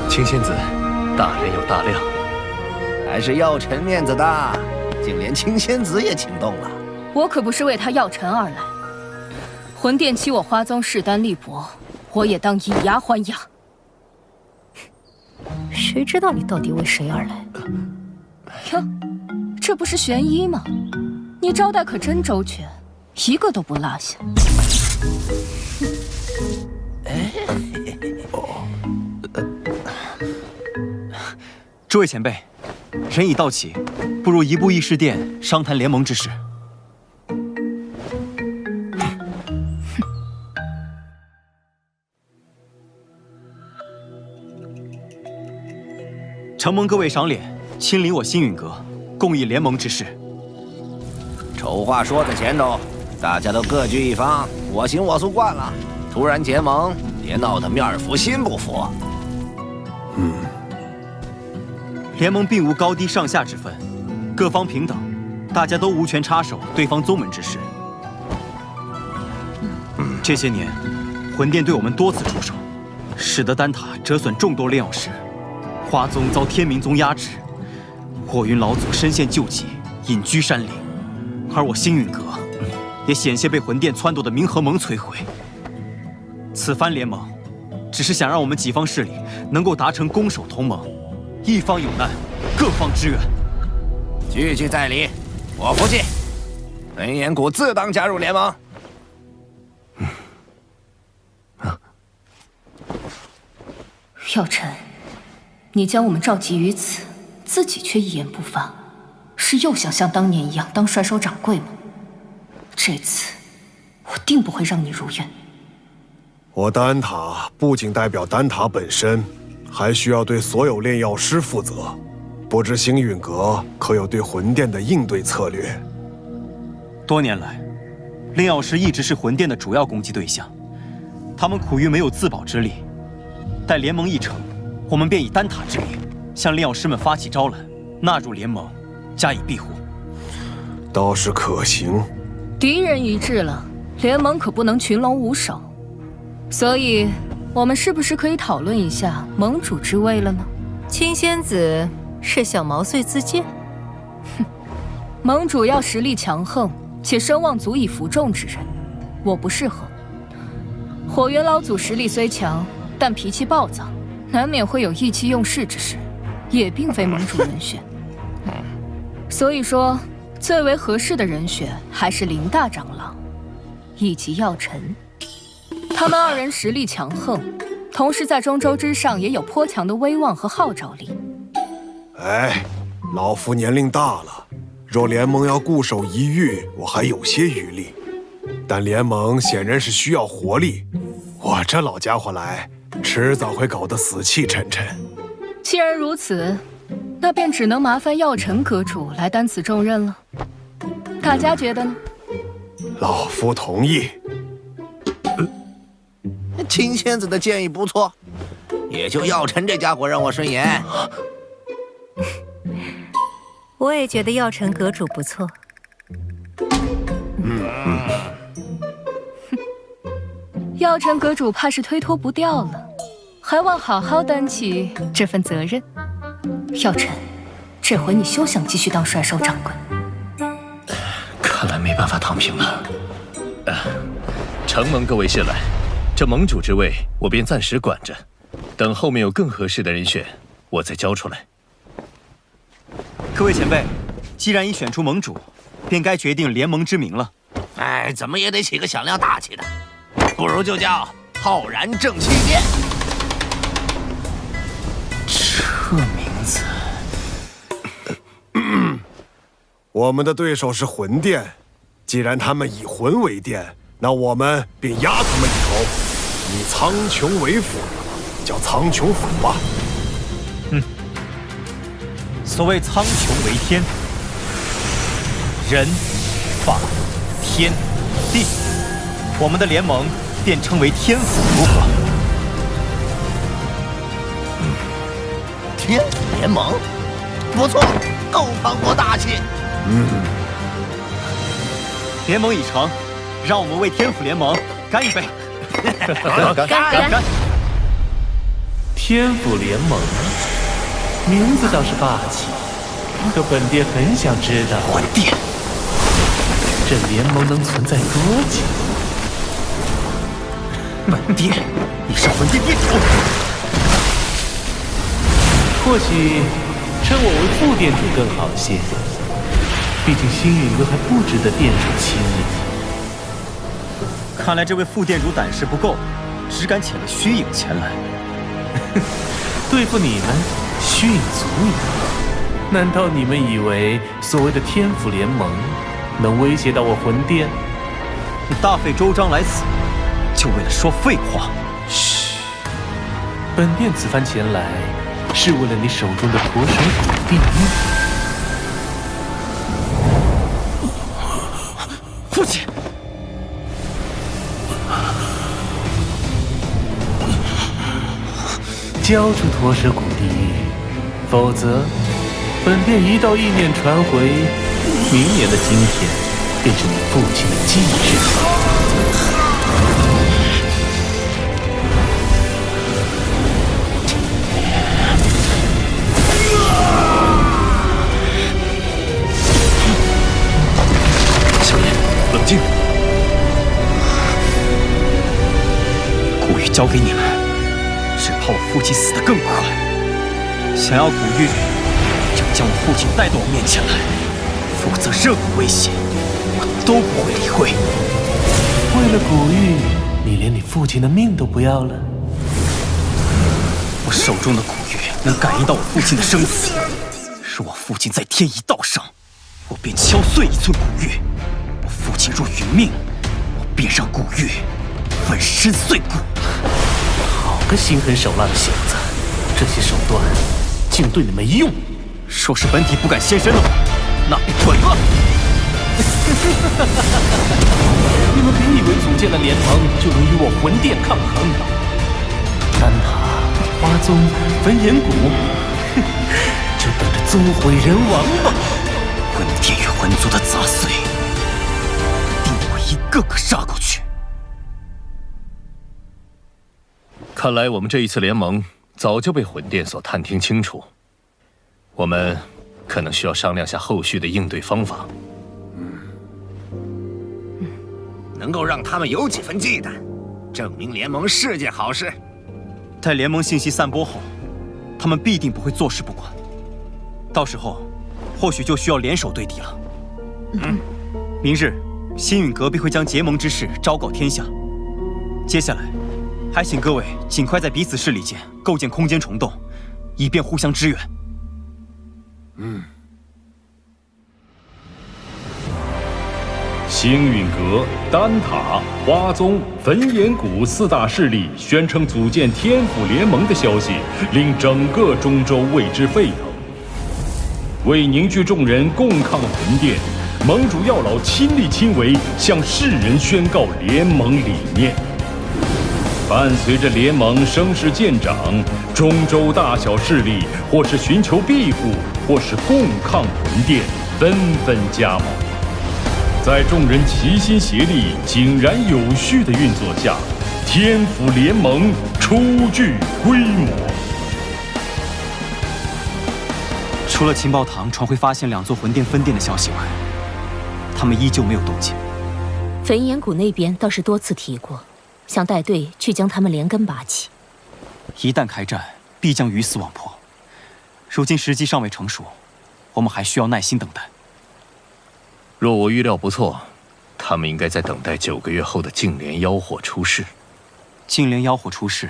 青仙子，大人有大量，还是药尘面子大，竟连青仙子也请动了。我可不是为他药尘而来，魂殿欺我花宗势单力薄，我也当以牙还牙。谁知道你到底为谁而来？哟，这不是玄一吗？你招待可真周全，一个都不落下。诸位前辈，人已到齐，不如移步议事殿商谈联盟之事。承蒙各位赏脸，亲临我星陨阁，共议联盟之事。丑话说在前头，大家都各据一方，我行我素惯了，突然结盟，别闹得面儿服心不服。联盟并无高低上下之分，各方平等，大家都无权插手对方宗门之事。这些年，魂殿对我们多次出手，使得丹塔折损众多炼药师，花宗遭天明宗压制，火云老祖身陷救急，隐居山林，而我星陨阁也险些被魂殿撺掇的冥河盟摧毁。此番联盟，只是想让我们几方势力能够达成攻守同盟。一方有难，各方支援。句句在理，我服气。焚炎谷自当加入联盟。药尘，你将我们召集于此，自己却一言不发，是又想像当年一样当甩手掌柜吗？这次我定不会让你如愿。我丹塔不仅代表丹塔本身，还需要对所有炼药师负责。不知星陨阁可有对魂殿的应对策略？多年来，炼药师一直是魂殿的主要攻击对象，他们苦于没有自保之力。待联盟一成，我们便以丹塔之名向炼药师们发起招揽，纳入联盟，加以庇护。倒是可行。敌人一致了，联盟可不能群龙无首。所以，我们是不是可以讨论一下盟主之位了呢？青仙子是想毛遂自荐？哼，盟主要实力强横且声望足以服众之人，我不适合。火元老祖实力虽强，但脾气暴躁，难免会有意气用事之时，也并非盟主人选。所以说，最为合适的人选还是林大长老以及药尘。他们二人实力强横，同时在中州之上也有颇强的威望和号召力。哎，老夫年龄大了，若联盟要固守一隅，我还有些余力。但联盟显然是需要活力，我这老家伙来，迟早会搞得死气沉沉。既然如此，那便只能麻烦药尘阁主来担此重任了。大家觉得呢？老夫同意。秦仙子的建议不错，也就药尘这家伙让我顺眼。我也觉得药尘阁主不错。药尘阁主怕是推脱不掉了，还望好好担起这份责任。药尘，这回你休想继续当帅手掌柜。看来没办法躺平了。承蒙各位信赖，这盟主之位我便暂时管着，等后面有更合适的人选，我再交出来。各位前辈，既然已选出盟主，便该决定联盟之名了。哎，怎么也得起个响亮大气的，不如就叫浩然正气殿。这名字，我们的对手是魂殿，既然他们以魂为殿，那我们便压他们一头，以苍穹为府，叫苍穹府吧。所谓苍穹为天，人、法、天、地，我们的联盟便称为天府，如何？天府联盟，不错，够磅礴大气。联盟已成，让我们为天府联盟干一杯！干！天府联盟，名字倒是霸气，可本殿很想知道，魂殿，这联盟能存在多久？本殿，你是魂殿殿主。或许称我为副殿主更好些，毕竟星陨阁还不值得殿主亲临。看来这位副殿主胆识不够，只敢遣了虚影前来。对付你们，虚影足矣。难道你们以为所谓的天府联盟能威胁到我魂殿？你大费周章来此，就为了说废话？嘘，本殿此番前来，是为了你手中的驼蛇骨地狱。父亲，交出驼蛇骨地狱，否则本殿一道意念传回，明年的今天便是你父亲的忌日。冷静，古玉交给你们，只怕我父亲死得更快。想要古玉，就将我父亲带到我面前来，否则任何威胁，我都不会理会。为了古玉，你连你父亲的命都不要了？我手中的古玉能感应到我父亲的生死，若我父亲在天一道上，我便敲碎一寸古玉。父亲若殒命，我便让古玉粉身碎骨。好个心狠手辣的小子，这些手段竟对你没用。若是本体不敢现身的话，那便滚吧！你们别以为组建了联盟就能与我魂殿抗衡。丹塔、花宗、焚炎谷，就等着宗毁人亡吧！魂殿与魂族的杂碎，一个个杀过去。看来我们这一次联盟早就被魂殿所探听清楚，我们可能需要商量下后续的应对方法。能够让他们有几分忌惮，证明联盟是件好事。待联盟信息散播后，他们必定不会坐视不管。到时候，或许就需要联手对敌了。明日，星陨阁必会将结盟之事昭告天下。接下来，还请各位尽快在彼此势力间构建空间虫洞，以便互相支援。星陨阁、丹塔、花宗、焚炎谷4大势力宣称组建天府联盟的消息，令整个中州为之沸腾。为凝聚众人共抗魂殿，盟主药老亲力亲为，向世人宣告联盟理念。伴随着联盟声势渐长，中州大小势力或是寻求庇护，或是共抗魂殿，纷纷加盟。在众人齐心协力、井然有序的运作下，天府联盟初具规模。除了情报堂传回发现2座魂殿分殿的消息外，他们依旧没有动静。焚炎谷那边倒是多次提过，想带队去将他们连根拔起。一旦开战，必将鱼死网破。如今时机尚未成熟，我们还需要耐心等待。若我预料不错，他们应该在等待9个月后的净莲妖火出世。净莲妖火出世，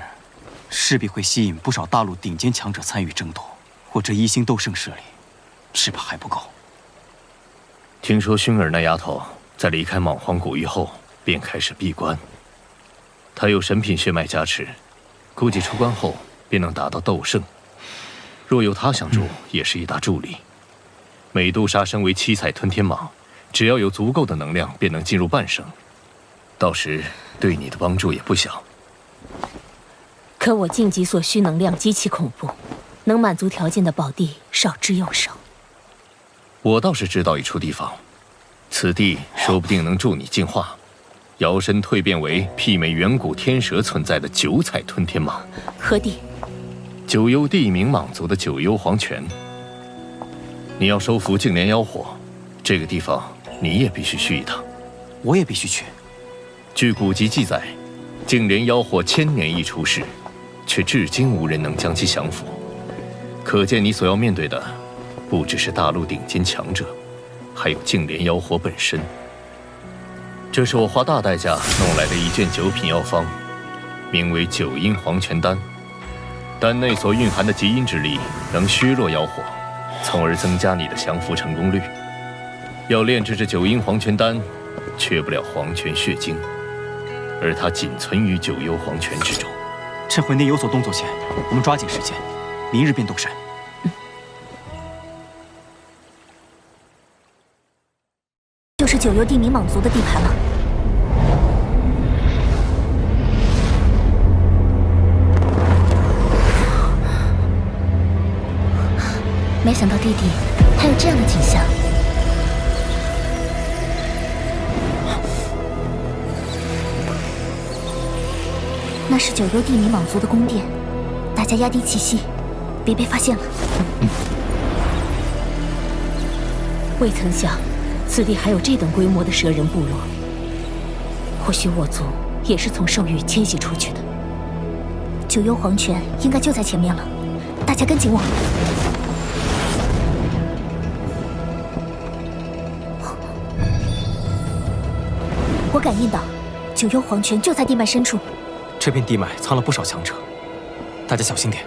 势必会吸引不少大陆顶尖强者参与争夺。我这1星斗圣势力，只怕还不够。听说薰儿那丫头在离开莽荒古域后，便开始闭关。她有神品血脉加持，估计出关后便能达到斗圣。若有她相助，也是一大助力。美杜莎身为7彩吞天蟒，只要有足够的能量，便能进入半圣。到时对你的帮助也不小。可我晋级所需能量极其恐怖，能满足条件的宝地少之又少。我倒是知道一处地方，此地说不定能助你进化，摇身蜕变为媲美远古天蛇存在的9彩吞天蟒。何地？九幽地冥蟒族的九幽黄泉。你要收服净莲妖火，这个地方你也必须去一趟。我也必须去。据古籍记载，净莲妖火1000年一出世，却至今无人能将其降服。可见你所要面对的，不只是大陆顶尖强者，还有净莲妖火本身。这是我花大代价弄来的一卷9品药方，名为9阴黄泉丹。丹内所蕴含的极阴之力，能削弱妖火，从而增加你的降服成功率。要炼制这9阴黄泉丹，缺不了黄泉血晶，而它仅存于9幽黄泉之中。趁魂殿有所动作前，我们抓紧时间，明日便动身。就是9幽地冥蟒族的地盘了。没想到地底还有这样的景象。那是9幽地冥蟒族的宫殿，大家压低气息，别被发现了。未曾想，此地还有这等规模的蛇人部落。或许我族也是从兽域迁徙出去的。9幽黄泉应该就在前面了，大家跟紧我。我感应到9幽黄泉就在地脉深处。这片地脉藏了不少强者，大家小心点。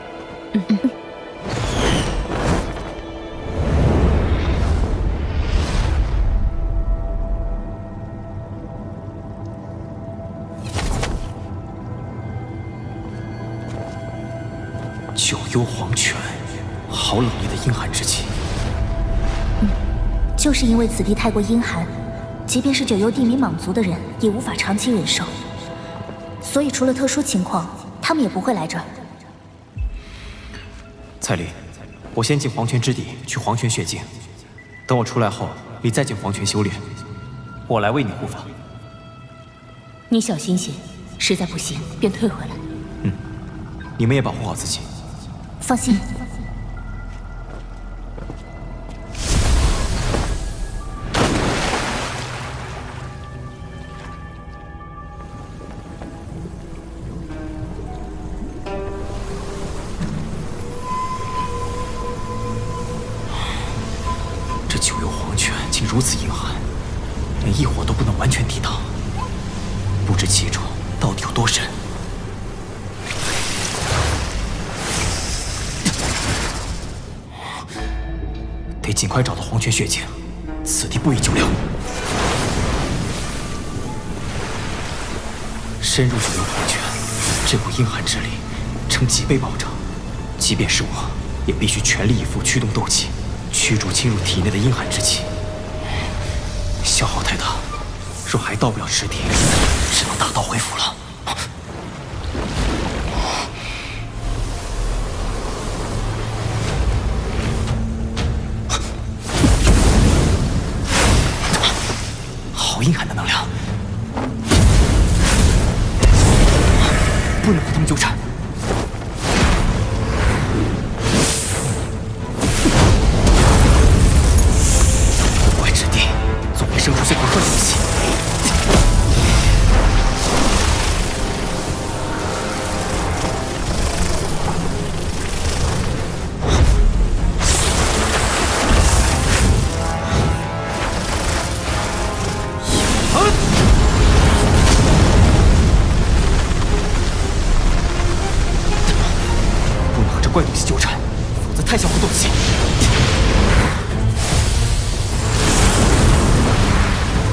9幽黄泉，好冷冽的阴寒之气。就是因为此地太过阴寒，即便是9幽地冥蟒族的人也无法长期忍受。所以，除了特殊情况，他们也不会来这儿。蔡离，我先进黄泉之地取黄泉血晶，等我出来后，你再进黄泉修炼，我来为你护法。你小心些，实在不行便退回来。你们也保护好自己。放心。这9幽黄泉竟如此阴寒，连异火都不能完全抵挡，不知其中到底有多深。得尽快找到黄泉血晶，此地不宜久留。深入九幽黄泉，这股阴寒之力呈几倍暴涨，即便是我，也必须全力以赴驱动斗气，驱逐侵入体内的阴寒之气。消耗太大，若还到不了池底，只能打道回府了。好阴寒的能量，不能和他们纠缠。不外之地，总会生出些不错的东西。怪东西纠缠，否则太消耗斗气。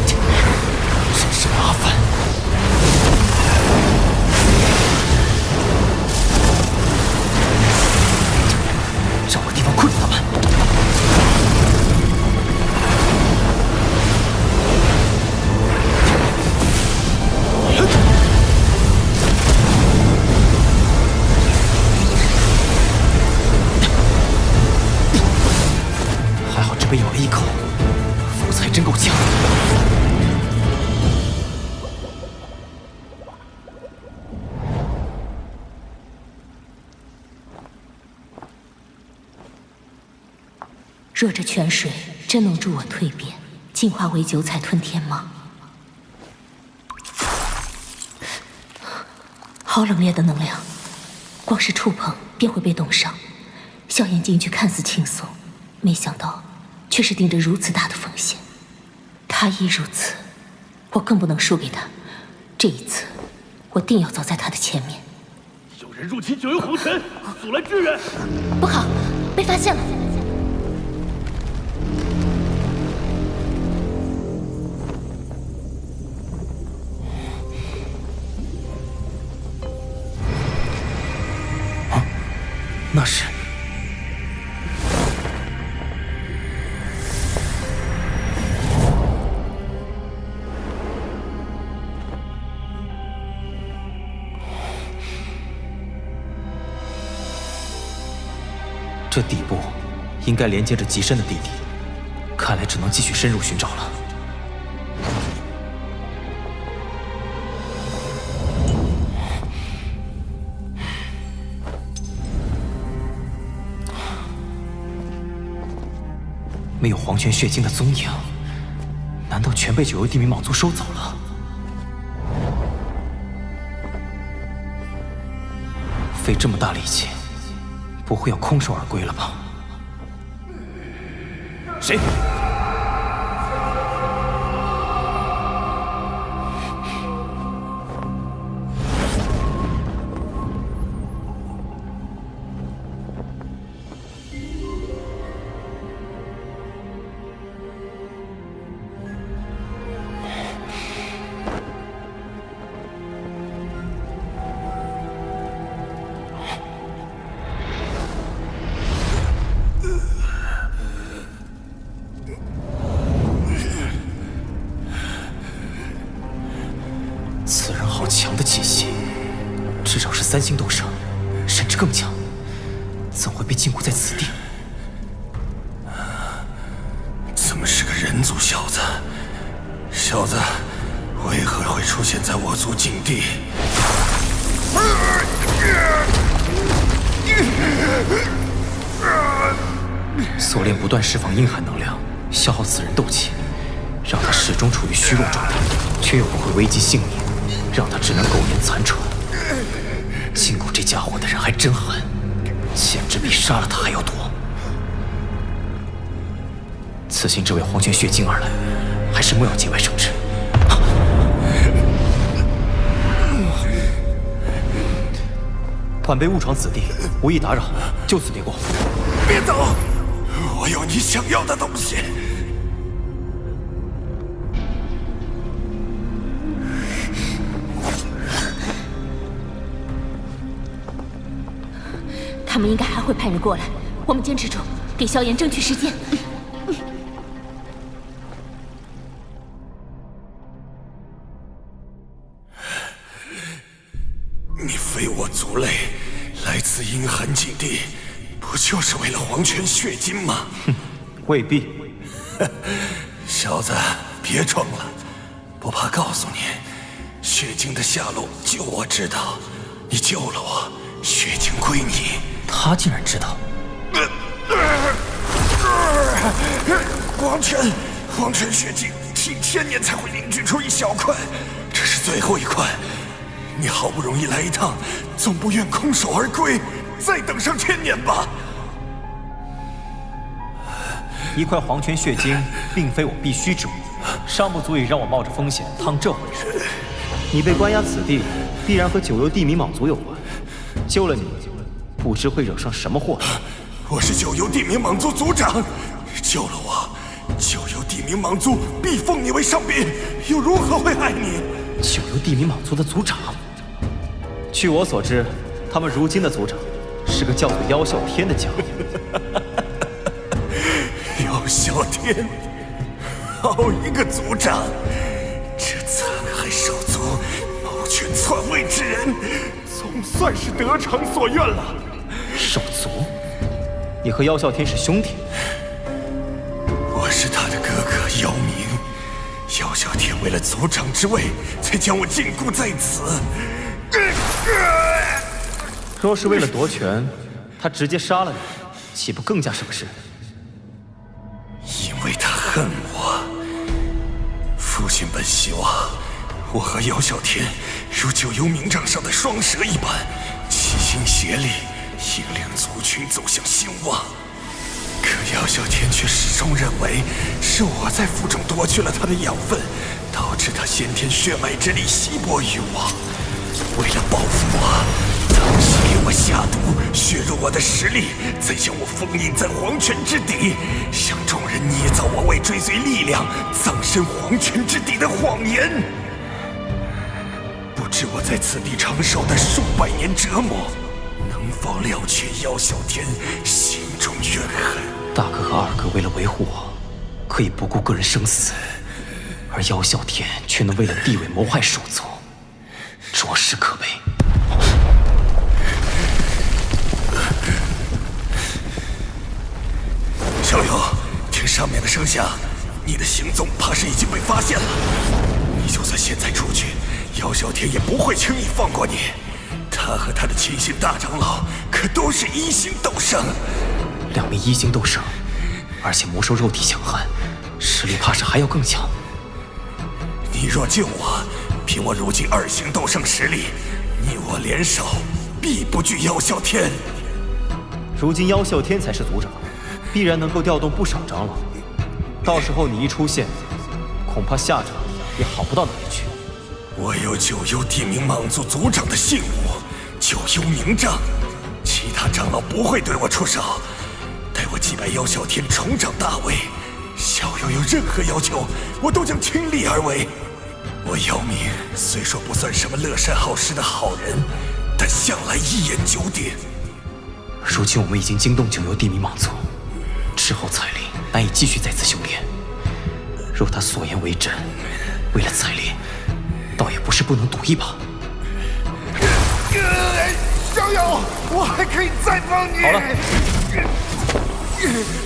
真是麻烦。找个地方困住他们。被咬了一口，否则还真够呛。若这泉水真能助我蜕变，进化为九彩吞天蟒，好冷冽的能量，光是触碰便会被冻伤。萧炎进去看似轻松，没想到却是顶着如此大的风险。他亦如此，我更不能输给他。这一次，我定要走在他的前面。有人入侵九幽黄泉，速来支援！不好，被发现了！啊，那是……这底部应该连接着极深的地底，看来只能继续深入寻找了。没有黄泉血晶的踪影，难道全被九幽地冥蟒族收走了？费这么大力气，不会要空手而归了吧？谁？此人好强的气息，至少是3星斗圣，甚至更强，怎会被禁锢在此地？怎么是个人族小子？小子，为何会出现在我族境地？锁链不断释放阴寒能量，消耗此人斗气，让他始终处于虚弱状态，却又不会危及性命，让他只能苟延残喘。禁锢这家伙的人还真狠，简直比杀了他还要多。此行只为黄泉血晶而来，还是莫要节外生枝。晚辈误闯此地，无意打扰，就此别过。别走！我有你想要的东西。他们应该还会派人过来，我们坚持住，给萧炎争取时间。你非我族类，来自阴寒境地，不就是为了黄泉血晶吗？哼，未必。小子，别装了，不怕告诉你，血晶的下落就我知道。你救了我，血晶归你。他竟然知道。黄泉血晶几千年才会凝聚出一小块，这是最后一块。你好不容易来一趟，总不愿空手而归，再等上1000年吧。一块黄泉血晶并非我必须之物，尚不足以让我冒着风险趟这回水。你被关押此地，必然和九幽地冥蟒族有关。救了你，不知会惹上什么祸。我是九幽地冥蟒族族长，救了我，九幽地冥蟒族必封你为上宾，又如何会害你？九幽地冥蟒族的族长？据我所知，他们如今的族长是个叫做妖啸天的家伙。妖啸天，好一个族长！这残害手足、谋权篡位之人，总算是得偿所愿了。手足？你和妖啸天是兄弟？我是他的哥哥妖明，妖啸天为了族长之位，才将我禁锢在此。若是为了夺权，他直接杀了你，岂不更加省事？因为他恨我。父亲本希望我和妖啸天如九幽冥杖上的双蛇一般，齐心协力，引领族群走向兴旺。可妖啸天却始终认为是我在腹中夺去了他的养分，导致他先天血脉之力稀薄于我。为了报复我，当时给我下毒，削弱我的实力，再将我封印在黄泉之底，向众人捏造我为追随力量葬身黄泉之底的谎言。不知我在此地承受的数百年折磨，能否了却妖啸天心中怨恨？大哥和二哥为了维护我，可以不顾个人生死，而妖啸天却能为了地位谋害手足，着实可悲。小友，听上面的声响，你的行踪怕是已经被发现了。你就算现在出去，妖啸天也不会轻易放过你。他和他的亲信大长老可都是1星斗圣，2名1星斗圣，而且魔兽肉体强悍，实力怕是还要更强。你若救我，凭我如今2星斗圣实力，你我联手，必不惧妖啸天。如今妖啸天才是族长，必然能够调动不少长老。到时候你一出现，恐怕下场也好不到哪里去。我有九幽地冥蟒族族长的信物，九幽冥杖，其他长老不会对我出手。待我击败妖啸天，重掌大位，小友有任何要求，我都将倾力而为。我姚明虽说不算什么乐善好施的好人，但向来一言九鼎。如今我们已经惊动九幽地冥蟒族，之后彩铃难以继续再次修炼。若他所言为真，为了彩铃，倒也不是不能赌一把。小友，我还可以再帮你。好了，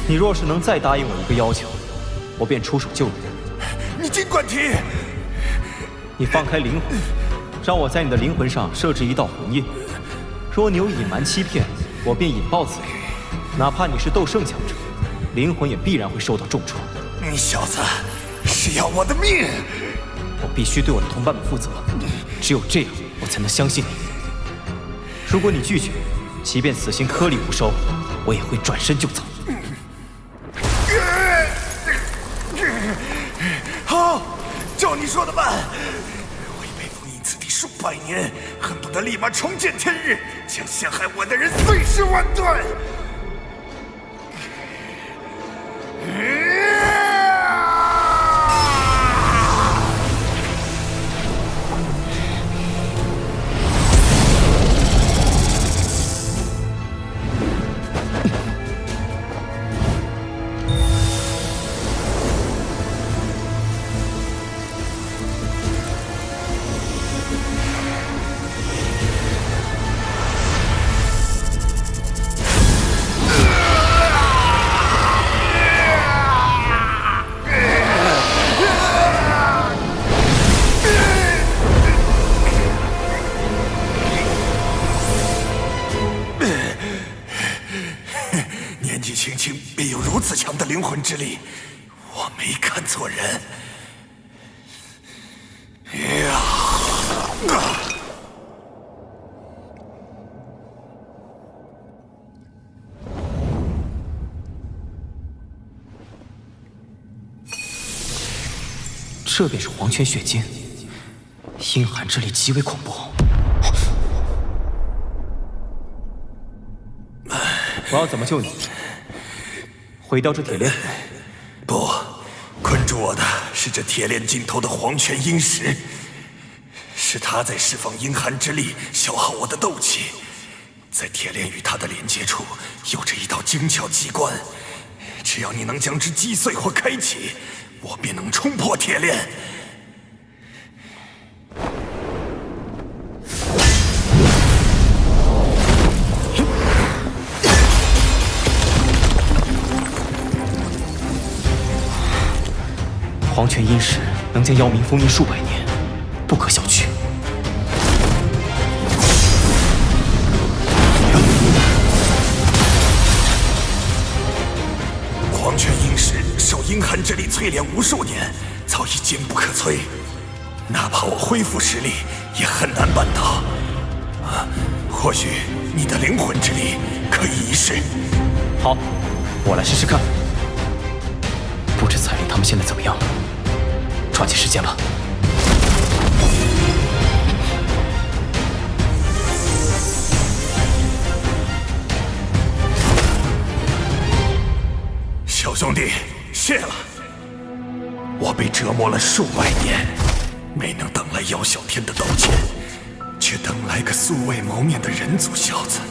你若是能再答应我一个要求，我便出手救你。你尽管提。你放开灵魂，让我在你的灵魂上设置一道魂印。若你有隐瞒欺骗，我便引爆此人。哪怕你是斗圣强者，灵魂也必然会受到重创。你小子是要我的命！我必须对我的同伴们负责，只有这样，我才能相信你。如果你拒绝，即便死刑颗粒无收，我也会转身就走。好，照你说的办。我已被封印此地数百年，恨不得立马重见天日，将陷害我的人碎尸万段。纪轻轻便有如此强的灵魂之力，我没看错人。这便是黄泉血晶，阴寒之力极为恐怖。我要怎么救你？毁掉这铁链？不，困住我的是这铁链尽头的黄泉阴石，是它在释放阴寒之力，消耗我的斗气。在铁链与它的连接处，有着一道精巧机关，只要你能将之击碎或开启，我便能冲破铁链。黄泉阴石能将妖冥封印数百年，不可小觑。黄泉阴石受阴寒之力淬炼无数年，早已坚不可摧。哪怕我恢复实力，也很难办到。或许你的灵魂之力可以一试。好，我来试试看。不知彩铃他们现在怎么样了？抓紧时间吧。小兄弟，谢了。我被折磨了数百年，没能等来姚小天的道歉，却等来个素未谋面的人族小子。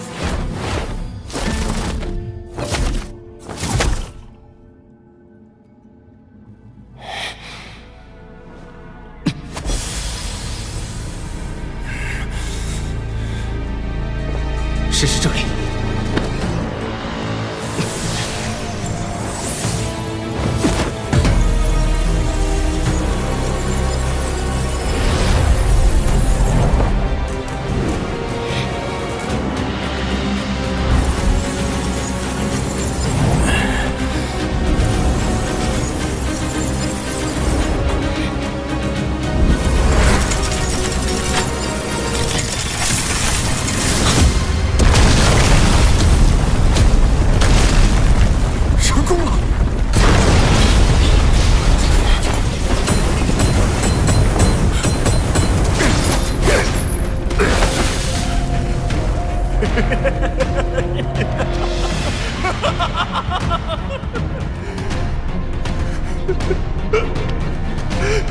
试试这里。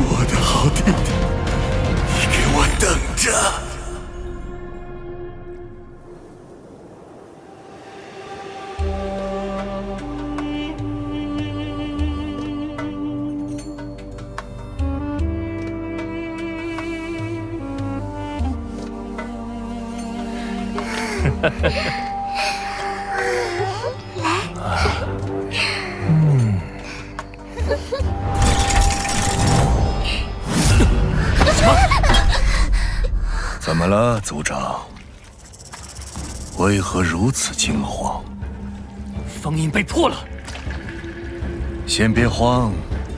我的好弟弟，你给我等着！怎么了，族长？为何如此惊慌？封印被破了。先别慌，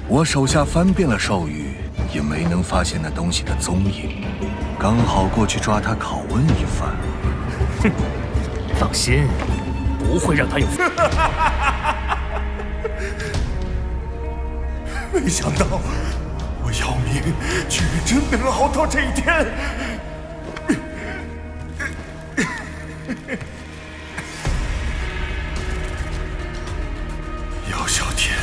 我手下翻遍了兽域，也没能发现那东西的踪影，刚好过去抓他拷问一番。哼，放心，不会让他有。没想到我姚明居然真能熬到这一天。姚小天，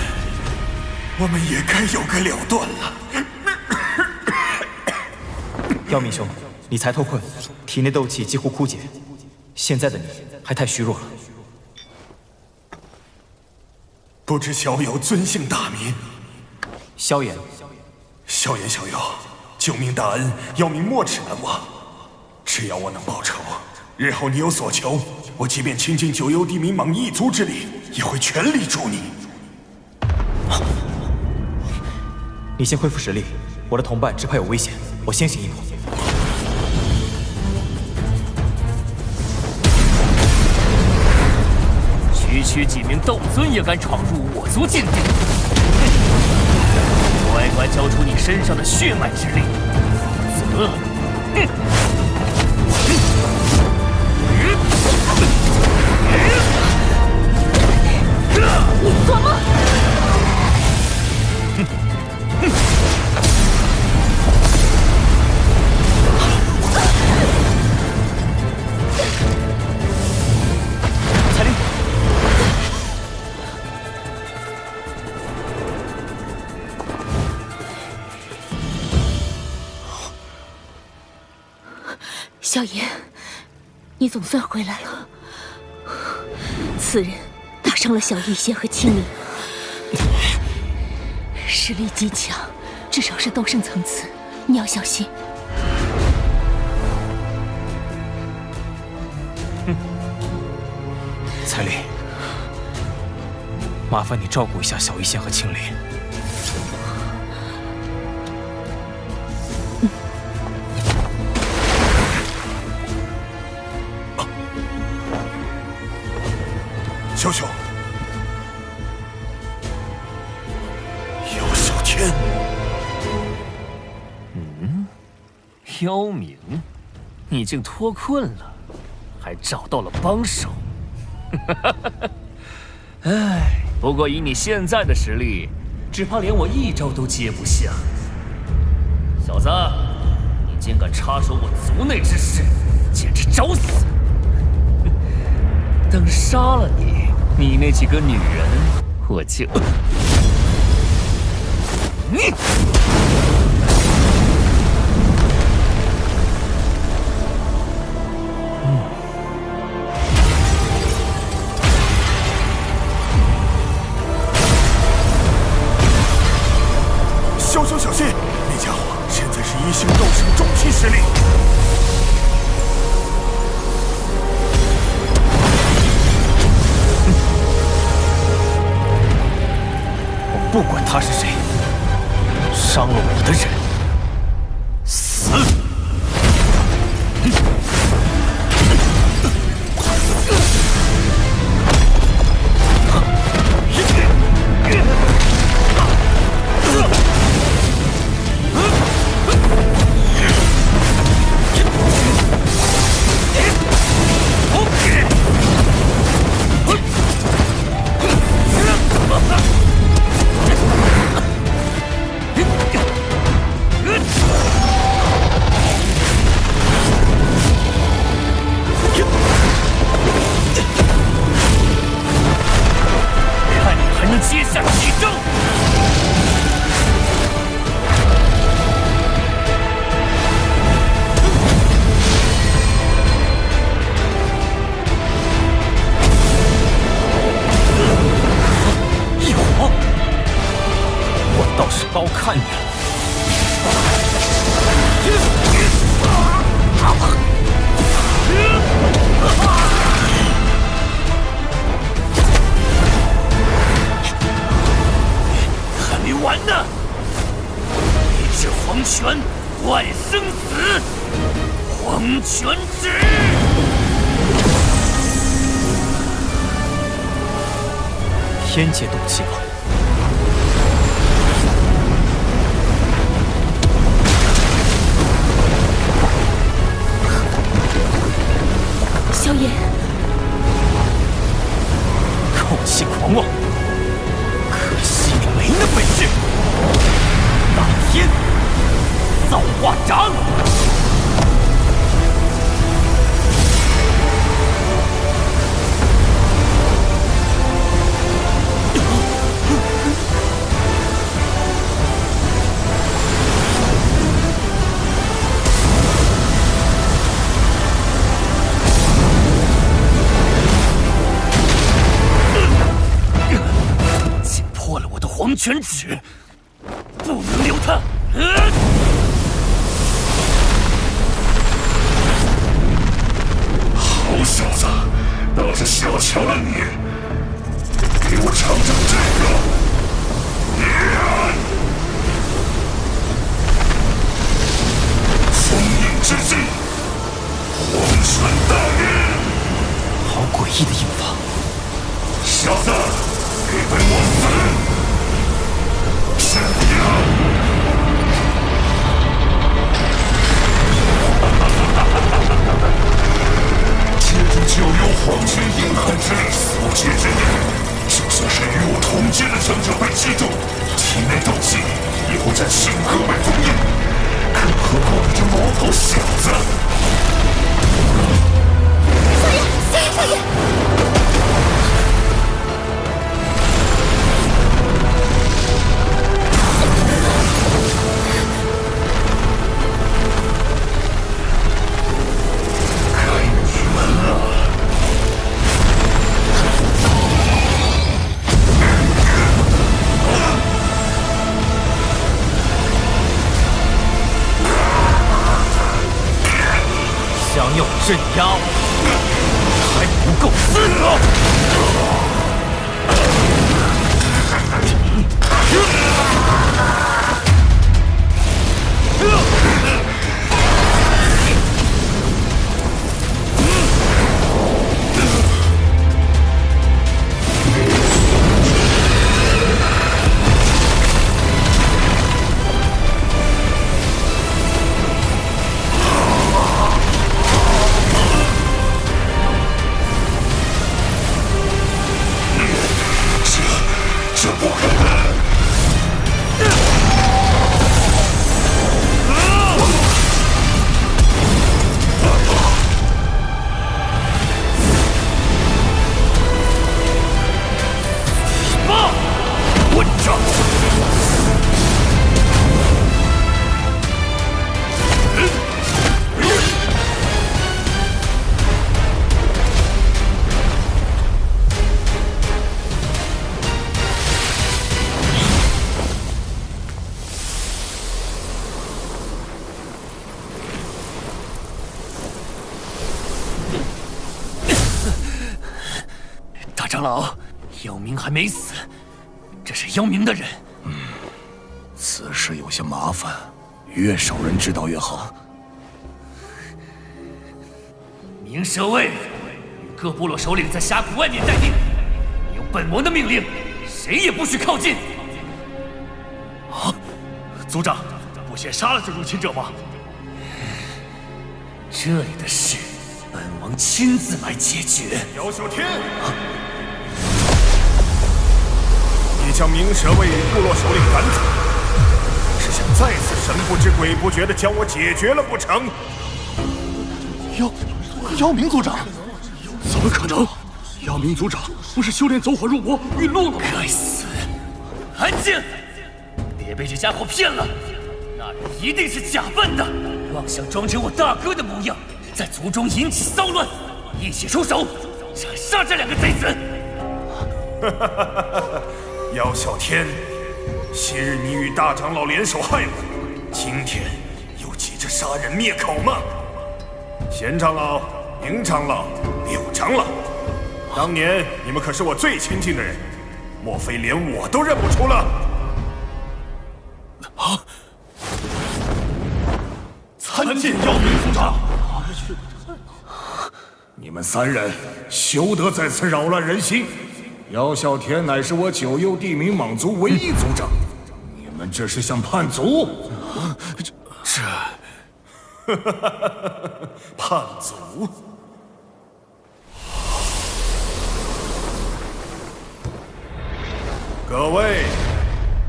我们也该有个了断了。姚明兄，你才脱困，体内斗气几乎枯竭，现在的你还太虚弱了。不知小友尊姓大名？萧炎。萧炎小友，救命大恩，姚明没齿难忘。只要我能报仇，日后你有所求，我即便倾尽九幽地冥蟒一族之力，也会全力助你。你先恢复实力，我的同伴只怕有危险，我先行一步。取区区几名斗尊也敢闯入我族禁地，乖乖交出你身上的血脉之力，否则，你做梦！彩铃，萧炎，你总算回来了。此人打伤了小医仙和青灵，实力极强，至少是斗圣层次，你要小心。彩铃，麻烦你照顾一下小医仙和青灵。小小，姚小天，刁民，你竟脱困了，还找到了帮手。唉，不过以你现在的实力，只怕连我一招都接不下。小子，你竟敢插手我族内之事，简直找死！等杀了你，你那几个女人，我就……你。小小小心，那家伙现在是一星斗圣中期实力。我不管他是谁，伤了我的人，死！接下几招！异火，我倒是高看你了。完呢！一指黄泉，万生死，黄泉指。天阶斗气吧。萧炎，口气狂妄。可惜你没那本事！大天造化掌！竟破了我的黄泉指！不能留他！好小子，倒是小瞧了你！给我尝尝这个！封印之际，黄泉大灭！好诡异的印法，对我死！神妖！借助九幽黄泉阴寒之力所致之念，就像是与我同阶的强者被击中，体内斗气犹在星河为封印，更何况你这毛头小子！少爷！想要镇压我，还不够资格！这不可能！混账！大长老，妖明还没死，这是妖明的人。此事有些麻烦，越少人知道越好。明蛇卫与各部落首领在峡谷外面待定，有本王的命令，谁也不许靠近。啊，族长，不先杀了这入侵者吗？这里的事，本王亲自来解决。姚小天，你将明蛇卫与部落首领赶走，是想再次神不知鬼不觉地将我解决了不成？妖明族长，怎么可能？妖明族长不是修炼走火入魔陨落了吗？该死！安静！别被这家伙骗了，那人一定是假扮的，妄想装成我大哥的模样，在族中引起骚乱，一起出手斩杀这两个贼子！姚啸天，昔日你与大长老联手害我，今天又急着杀人灭口吗？贤长老、明长老、柳长老，当年你们可是我最亲近的人，莫非连我都认不出了？啊！参见妖明族长。你们三人休得再次扰乱人心！姚啸天乃是我九幽地冥蟒族唯一族长，你们这是想叛族？这叛族？各位，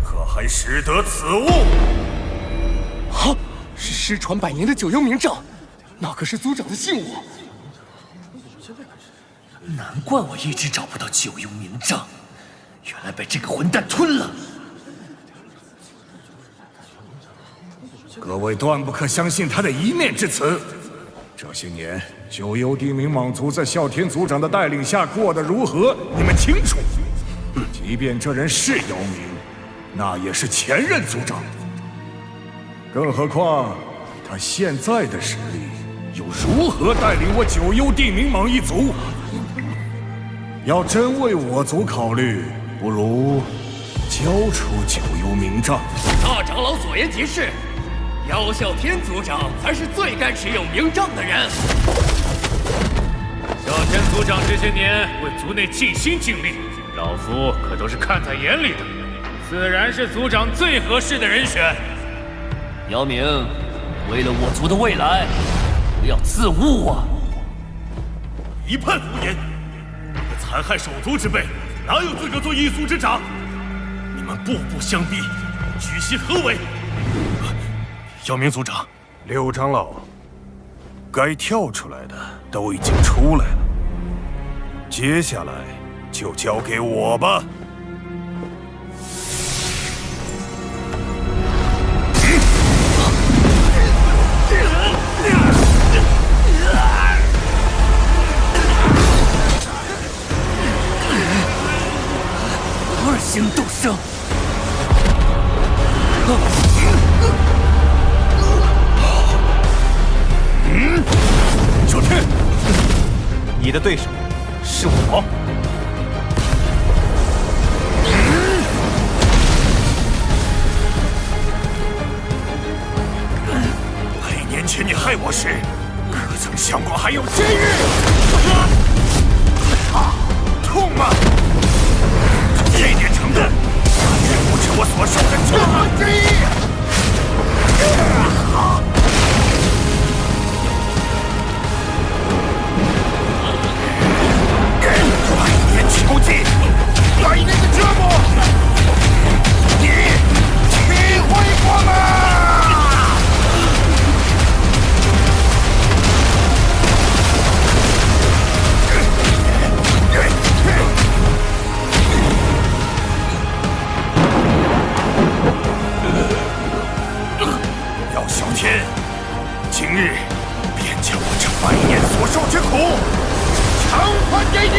可还识得此物？啊！是失传100年的九幽冥杖，那可是族长的信物。难怪我一直找不到九幽冥杖，原来被这个混蛋吞了。各位断不可相信他的一面之词。这些年，九幽地冥蟒族在啸天族长的带领下过得如何，你们清楚。即便这人是妖冥，那也是前任族长。更何况，他现在的实力，又如何带领我九幽地冥蟒一族？要真为我族考虑，不如交出九幽冥杖。大长老所言极是，妖啸天族长才是最该持有冥杖的人。啸天族长这些年为族内尽心尽力，让老夫可都是看在眼里的，自然是族长最合适的人选。姚明，为了我族的未来，不要自误啊！一派胡言！你个残害手足之辈，哪有资格做一族之长？你们步步相逼，居心何为？姚明族长，刘长老，该跳出来的都已经出来了，接下来就交给我吧。二星斗圣。小天，你的对手是我。100年前你害我时，可曾想过还有今日？痛吗？这点程度，远不止我所受的9分之一。100年囚禁，100年的折磨，你体会过吗？小天，今日便将我这100年所受之苦偿还给你。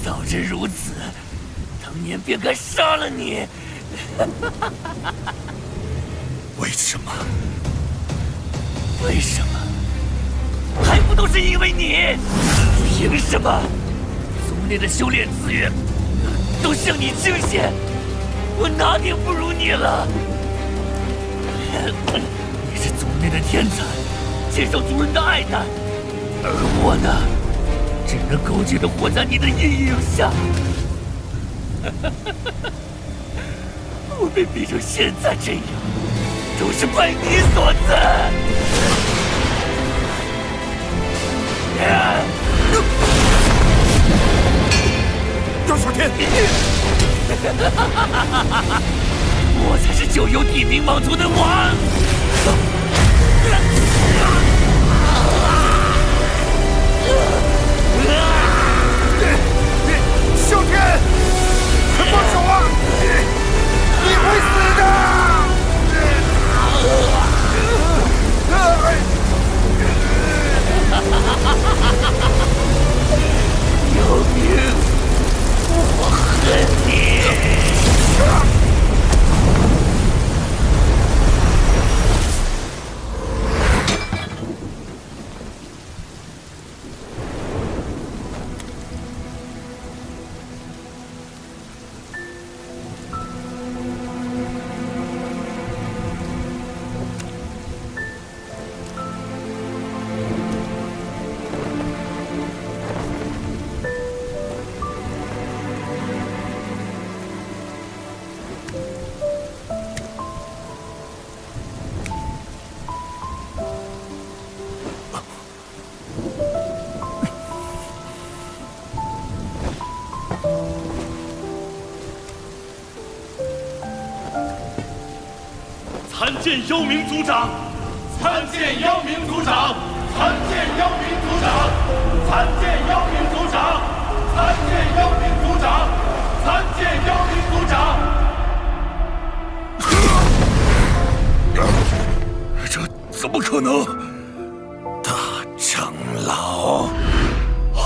早知如此，当年便该杀了你。为什么？为什么？还不都是因为你？凭什么？族内的修炼资源都向你倾斜，我哪点不如你了？你是族内的天才，接受族人的爱戴，而我呢，只能苟且地活在你的阴影下。我被逼成现在这样，都是拜你所赐。姚小天，我才是九幽地冥蟒族的王。小天，放手啊！你会死的！姚明，我恨你！参见妖明族长！参见妖明族长！参见妖明族长！参见妖明族长！参见妖明族长！参见妖明族长！怎么可能？大长老，魔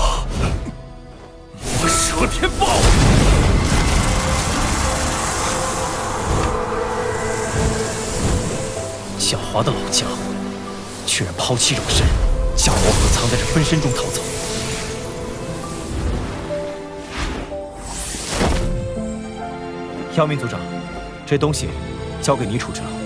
蛇天豹！狡猾的老家伙，居然抛弃肉身，将魔核藏在这分身中逃走。姚明组长，这东西交给你处置了。